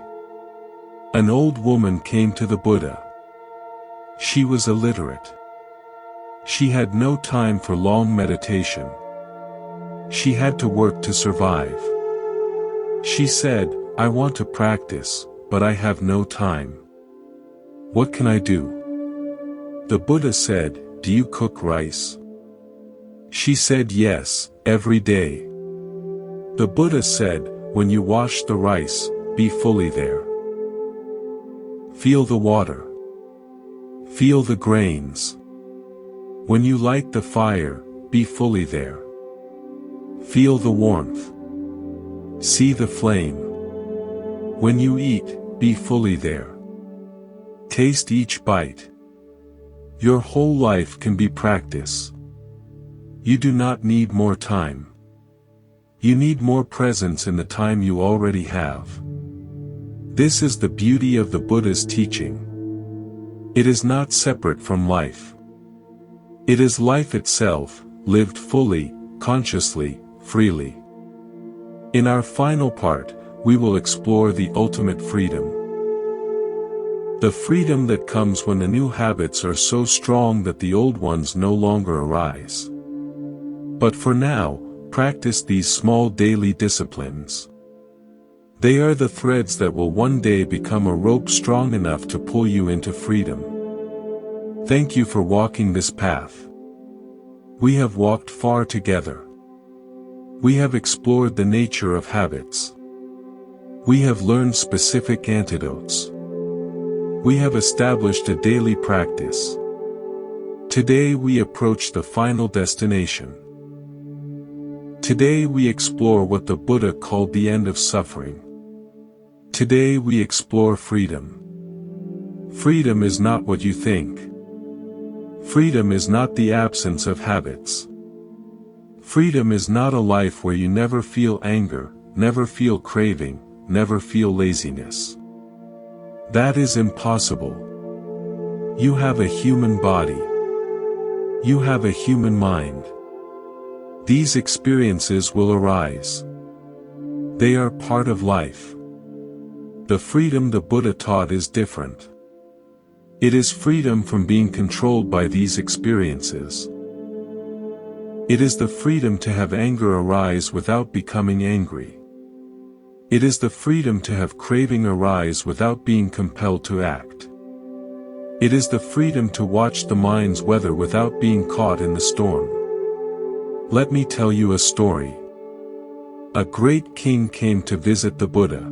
An old woman came to the Buddha. She was illiterate. She had no time for long meditation. She had to work to survive. She said, "I want to practice, but I have no time. What can I do?" The Buddha said, "Do you cook rice?" She said yes, every day. The Buddha said, "When you wash the rice, be fully there. Feel the water. Feel the grains. When you light the fire, be fully there. Feel the warmth. See the flame. When you eat, be fully there. Taste each bite." Your whole life can be practice. You do not need more time. You need more presence in the time you already have. This is the beauty of the Buddha's teaching. It is not separate from life. It is life itself, lived fully, consciously, freely. In our final part, we will explore the ultimate freedom. The freedom that comes when the new habits are so strong that the old ones no longer arise. But for now, practice these small daily disciplines. They are the threads that will one day become a rope strong enough to pull you into freedom. Thank you for walking this path. We have walked far together. We have explored the nature of habits. We have learned specific antidotes. We have established a daily practice. Today we approach the final destination. Today we explore what the Buddha called the end of suffering. Today we explore freedom. Freedom is not what you think. Freedom is not the absence of habits. Freedom is not a life where you never feel anger, never feel craving, never feel laziness. That is impossible. You have a human body. You have a human mind. These experiences will arise. They are part of life. The freedom the Buddha taught is different. It is freedom from being controlled by these experiences. It is the freedom to have anger arise without becoming angry. It is the freedom to have craving arise without being compelled to act. It is the freedom to watch the mind's weather without being caught in the storm. Let me tell you a story. A great king came to visit the Buddha.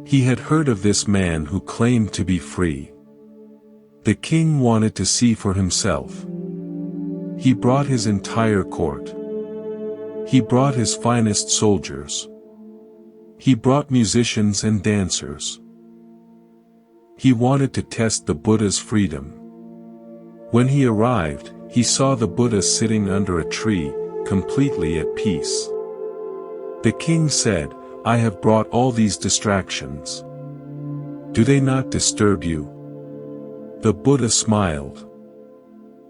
He had heard of this man who claimed to be free. The king wanted to see for himself. He brought his entire court. He brought his finest soldiers. He brought musicians and dancers. He wanted to test the Buddha's freedom. When he arrived, he saw the Buddha sitting under a tree, completely at peace. The king said, "I have brought all these distractions. Do they not disturb you?" The Buddha smiled.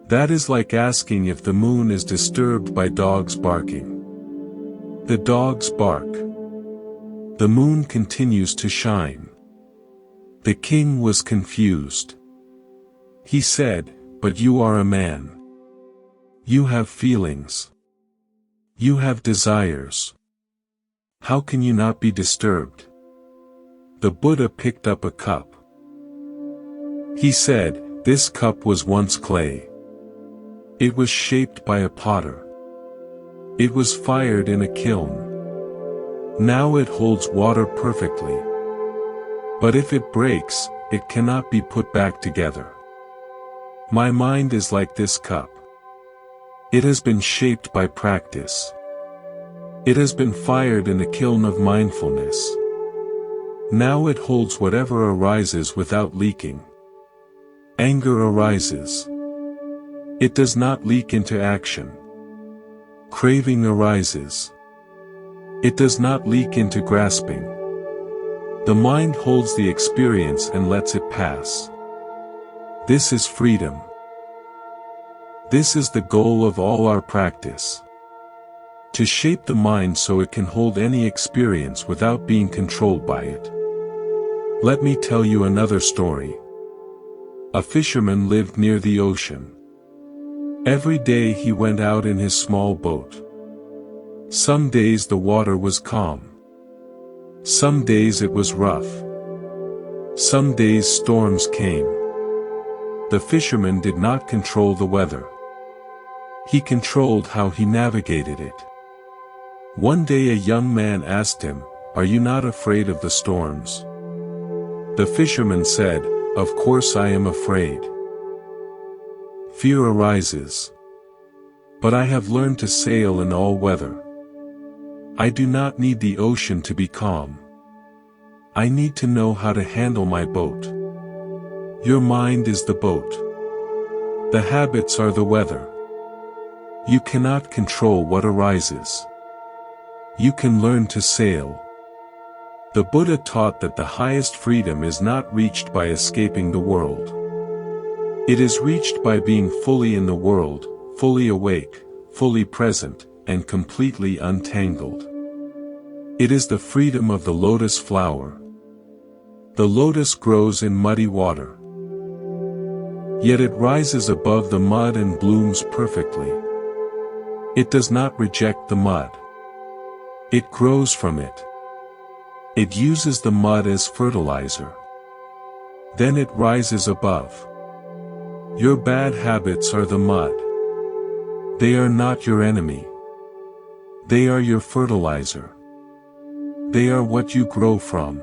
"That is like asking if the moon is disturbed by dogs barking. The dogs bark. The moon continues to shine." The king was confused. He said, "But you are a man. You have feelings. You have desires. How can you not be disturbed?" The Buddha picked up a cup. He said, "This cup was once clay. It was shaped by a potter. It was fired in a kiln. Now it holds water perfectly. But if it breaks, it cannot be put back together. My mind is like this cup. It has been shaped by practice. It has been fired in a kiln of mindfulness. Now it holds whatever arises without leaking. Anger arises. It does not leak into action. Craving arises. It does not leak into grasping. The mind holds the experience and lets it pass. This is freedom. This is the goal of all our practice. To shape the mind so it can hold any experience without being controlled by it. Let me tell you another story. A fisherman lived near the ocean. Every day he went out in his small boat. Some days the water was calm. Some days it was rough. Some days storms came. The fisherman did not control the weather. He controlled how he navigated it. One day a young man asked him, "Are you not afraid of the storms?" The fisherman said, "Of course I am afraid. Fear arises. But I have learned to sail in all weather. I do not need the ocean to be calm. I need to know how to handle my boat. Your mind is the boat. The habits are the weather. You cannot control what arises. You can learn to sail." The Buddha taught that the highest freedom is not reached by escaping the world. It is reached by being fully in the world, fully awake, fully present, and completely untangled. It is the freedom of the lotus flower. The lotus grows in muddy water. Yet it rises above the mud and blooms perfectly. It does not reject the mud. It grows from it. It uses the mud as fertilizer. Then it rises above. Your bad habits are the mud. They are not your enemy. They are your fertilizer. They are what you grow from.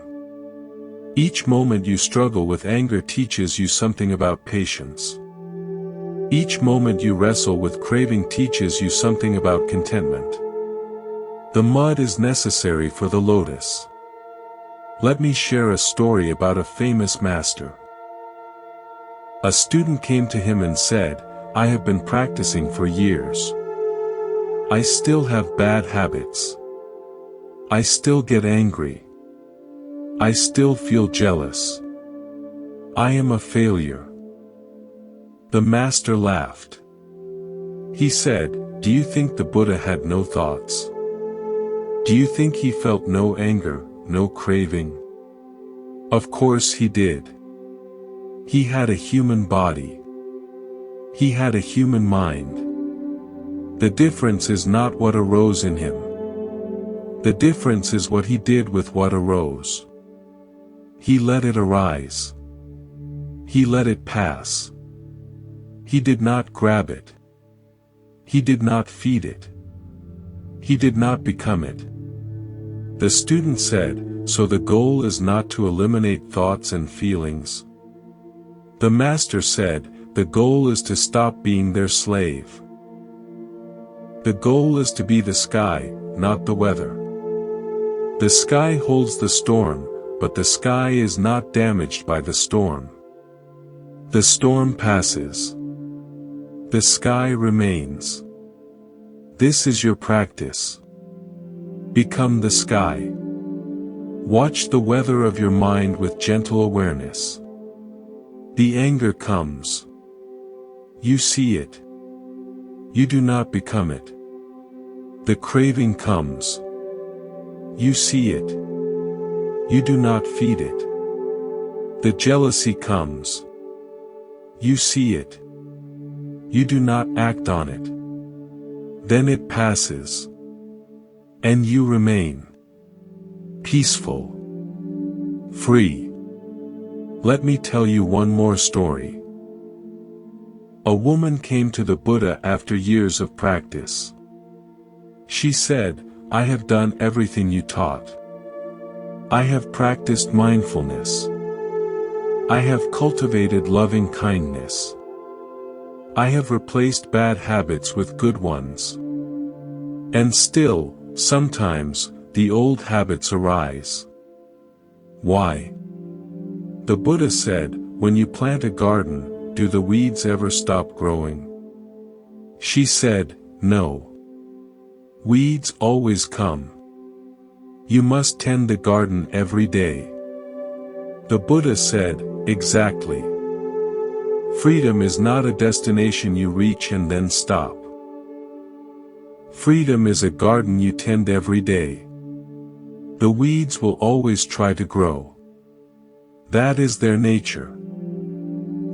Each moment you struggle with anger teaches you something about patience. Each moment you wrestle with craving teaches you something about contentment. The mud is necessary for the lotus. Let me share a story about a famous master. A student came to him and said, "I have been practicing for years. I still have bad habits. I still get angry. I still feel jealous. I am a failure." The master laughed. He said, "Do you think the Buddha had no thoughts? Do you think he felt no anger, no craving? Of course he did. He had a human body. He had a human mind. The difference is not what arose in him. The difference is what he did with what arose. He let it arise. He let it pass. He did not grab it. He did not feed it. He did not become it." The student said, "So the goal is not to eliminate thoughts and feelings?" The master said, "The goal is to stop being their slave. The goal is to be the sky, not the weather. The sky holds the storm, but the sky is not damaged by the storm. The storm passes. The sky remains. This is your practice. Become the sky. Watch the weather of your mind with gentle awareness. The anger comes. You see it. You do not become it. The craving comes. You see it. You do not feed it. The jealousy comes. You see it. You do not act on it. Then it passes. And you remain peaceful, free. Let me tell you one more story. A woman came to the Buddha after years of practice. She said, "I have done everything you taught. I have practiced mindfulness. I have cultivated loving kindness. I have replaced bad habits with good ones. And still, sometimes, the old habits arise. Why?" The Buddha said, "When you plant a garden, do the weeds ever stop growing?" She said, "No. Weeds always come. You must tend the garden every day." The Buddha said, "Exactly. Freedom is not a destination you reach and then stop. Freedom is a garden you tend every day. The weeds will always try to grow. That is their nature.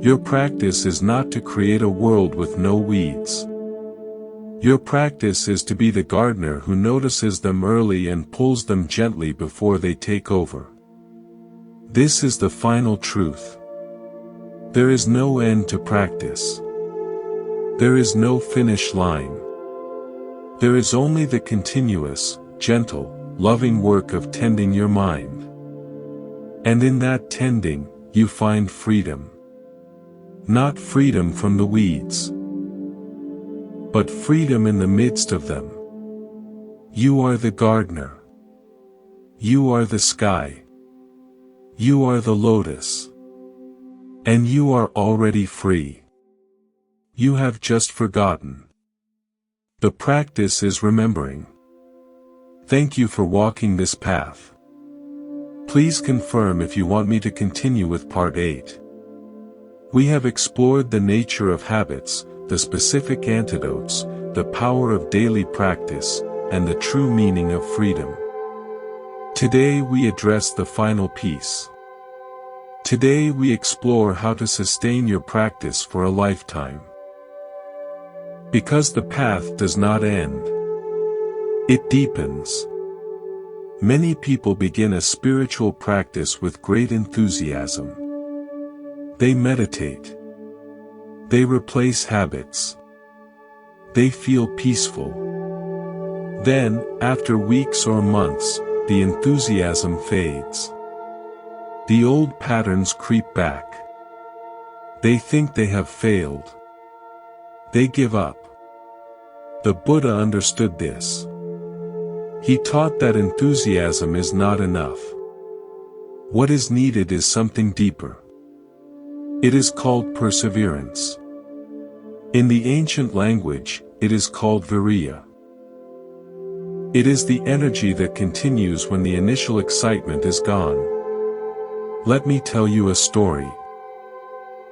Your practice is not to create a world with no weeds. Your practice is to be the gardener who notices them early and pulls them gently before they take over. This is the final truth. There is no end to practice. There is no finish line. There is only the continuous, gentle, loving work of tending your mind. And in that tending, you find freedom. Not freedom from the weeds, but freedom in the midst of them. You are the gardener. You are the sky. You are the lotus. And you are already free. You have just forgotten. The practice is remembering. Thank you for walking this path. Please confirm if you want me to continue with part 8. We have explored the nature of habits, the specific antidotes, the power of daily practice, and the true meaning of freedom. Today we address the final piece. Today we explore how to sustain your practice for a lifetime. Because the path does not end. It deepens. Many people begin a spiritual practice with great enthusiasm. They meditate. They replace habits. They feel peaceful. Then, after weeks or months, the enthusiasm fades. The old patterns creep back. They think they have failed. They give up. The Buddha understood this. He taught that enthusiasm is not enough. What is needed is something deeper. It is called perseverance. In the ancient language, it is called virya. It is the energy that continues when the initial excitement is gone. Let me tell you a story.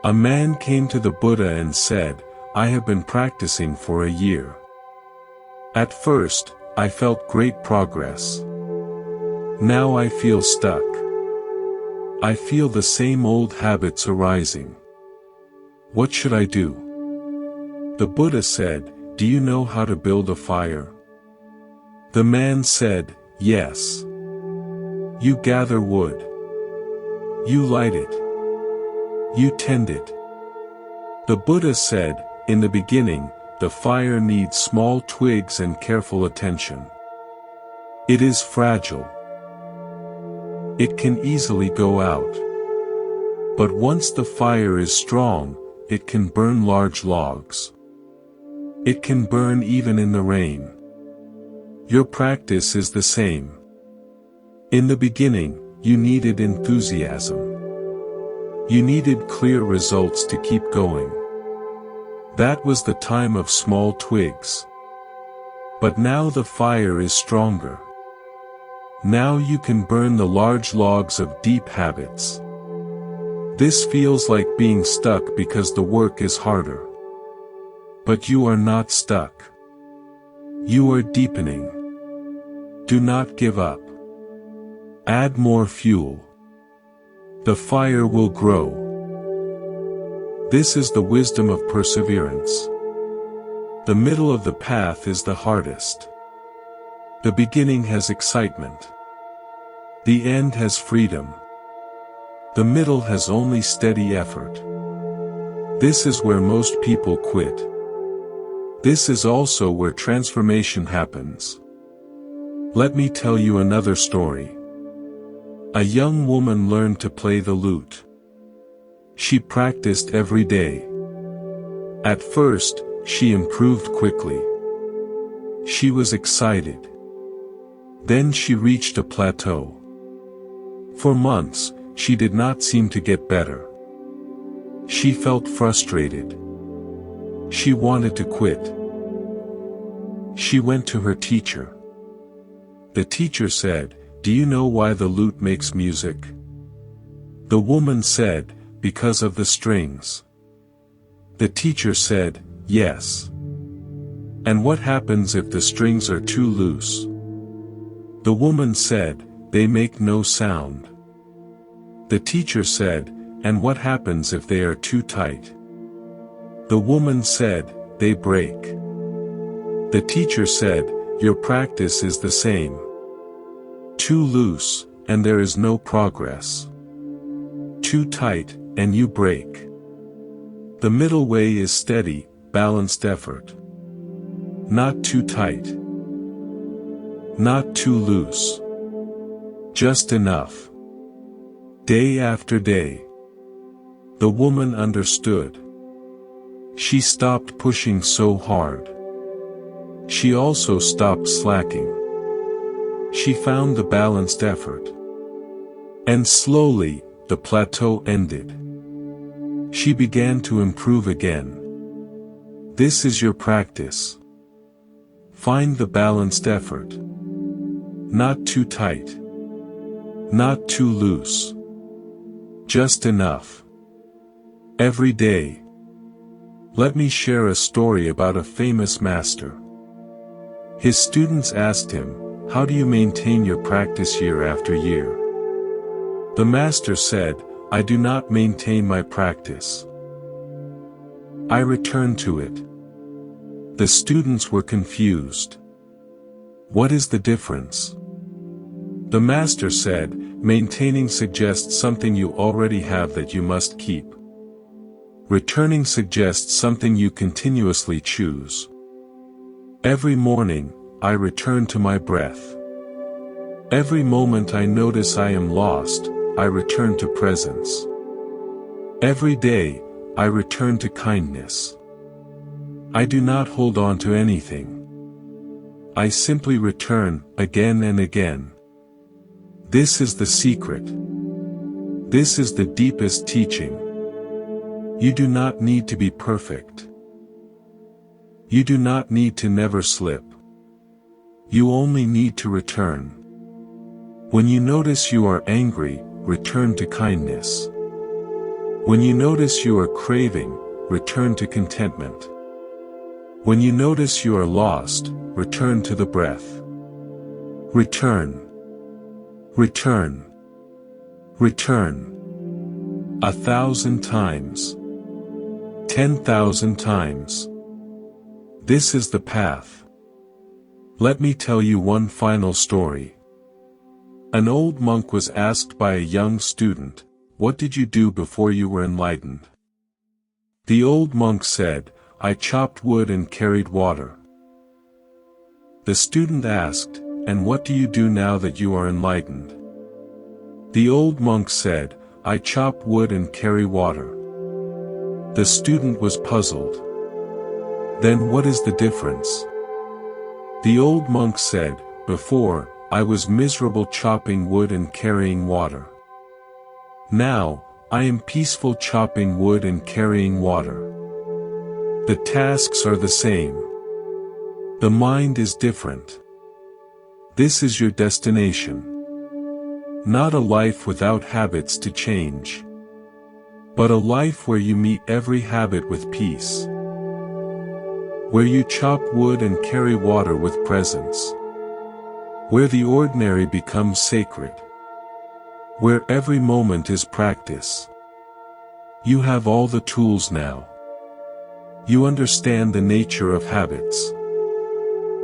A man came to the Buddha and said, "I have been practicing for a year. At first, I felt great progress. Now I feel stuck. I feel the same old habits arising. What should I do?" The Buddha said, "Do you know how to build a fire?" The man said, "Yes." You gather wood. You light it. You tend it. The Buddha said, "In the beginning, the fire needs small twigs and careful attention. It is fragile. It can easily go out. But once the fire is strong, it can burn large logs. It can burn even in the rain. Your practice is the same. In the beginning, you needed enthusiasm. You needed clear results to keep going. That was the time of small twigs. But now the fire is stronger. Now you can burn the large logs of deep habits. This feels like being stuck because the work is harder. But you are not stuck. You are deepening. Do not give up. Add more fuel. The fire will grow. This is the wisdom of perseverance. The middle of the path is the hardest. The beginning has excitement. The end has freedom. The middle has only steady effort. This is where most people quit. This is also where transformation happens. Let me tell you another story. A young woman learned to play the lute. She practiced every day. At first, she improved quickly. She was excited. Then she reached a plateau. For months, she did not seem to get better. She felt frustrated. She wanted to quit. She went to her teacher. The teacher said, "Do you know why the lute makes music?" The woman said, "Because of the strings." The teacher said, "Yes. And what happens if the strings are too loose?" The woman said, "They make no sound." The teacher said, "And what happens if they are too tight?" The woman said, "They break." The teacher said, "Your practice is the same. Too loose, and there is no progress. Too tight, and you break. The middle way is steady, balanced effort. Not too tight. Not too loose. Just enough. Day after day." The woman understood. She stopped pushing so hard. She also stopped slacking. She found the balanced effort. And slowly, the plateau ended. She began to improve again. This is your practice. Find the balanced effort. Not too tight. Not too loose. Just enough. Every day. Let me share a story about a famous master. His students asked him, "How do you maintain your practice year after year?" The master said, "I do not maintain my practice. I return to it." The students were confused. What is the difference? The master said, "Maintaining suggests something you already have that you must keep. Returning suggests something you continuously choose. Every morning, I return to my breath. Every moment I notice I am lost, I return to presence. Every day, I return to kindness. I do not hold on to anything. I simply return, again and again. This is the secret. This is the deepest teaching. You do not need to be perfect. You do not need to never slip. You only need to return. When you notice you are angry, return to kindness. When you notice you are craving, return to contentment. When you notice you are lost, return to the breath. Return. Return. Return. 1,000 times. 10,000 times. This is the path. Let me tell you one final story. An old monk was asked by a young student, "What did you do before you were enlightened?" The old monk said, "I chopped wood and carried water." The student asked, "And what do you do now that you are enlightened?" The old monk said, "I chop wood and carry water." The student was puzzled. "Then what is the difference?" The old monk said, "Before, I was miserable chopping wood and carrying water. Now, I am peaceful chopping wood and carrying water. The tasks are the same. The mind is different. This is your destination. Not a life without habits to change, but a life where you meet every habit with peace. Where you chop wood and carry water with presence. Where the ordinary becomes sacred. Where every moment is practice. You have all the tools now. You understand the nature of habits.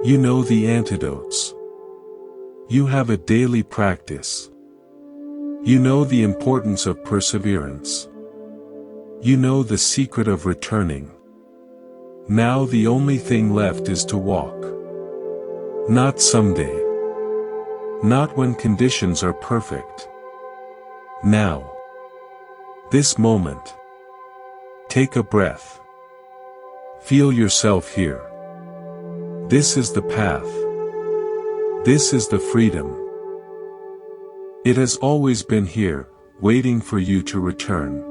You know the antidotes. You have a daily practice. You know the importance of perseverance. You know the secret of returning. Now the only thing left is to walk. Not someday. Not when conditions are perfect. Now. This moment. Take a breath. Feel yourself here. This is the path. This is the freedom. It has always been here, waiting for you to return.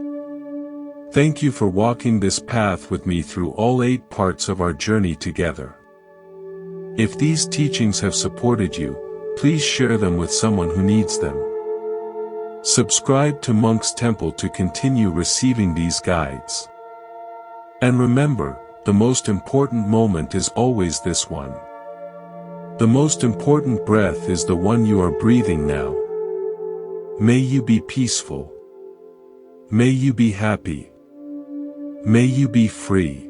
Thank you for walking this path with me through all 8 parts of our journey together. If these teachings have supported you, please share them with someone who needs them. Subscribe to Monk's Temple to continue receiving these guides. And remember, the most important moment is always this one. The most important breath is the one you are breathing now. May you be peaceful. May you be happy. May you be free.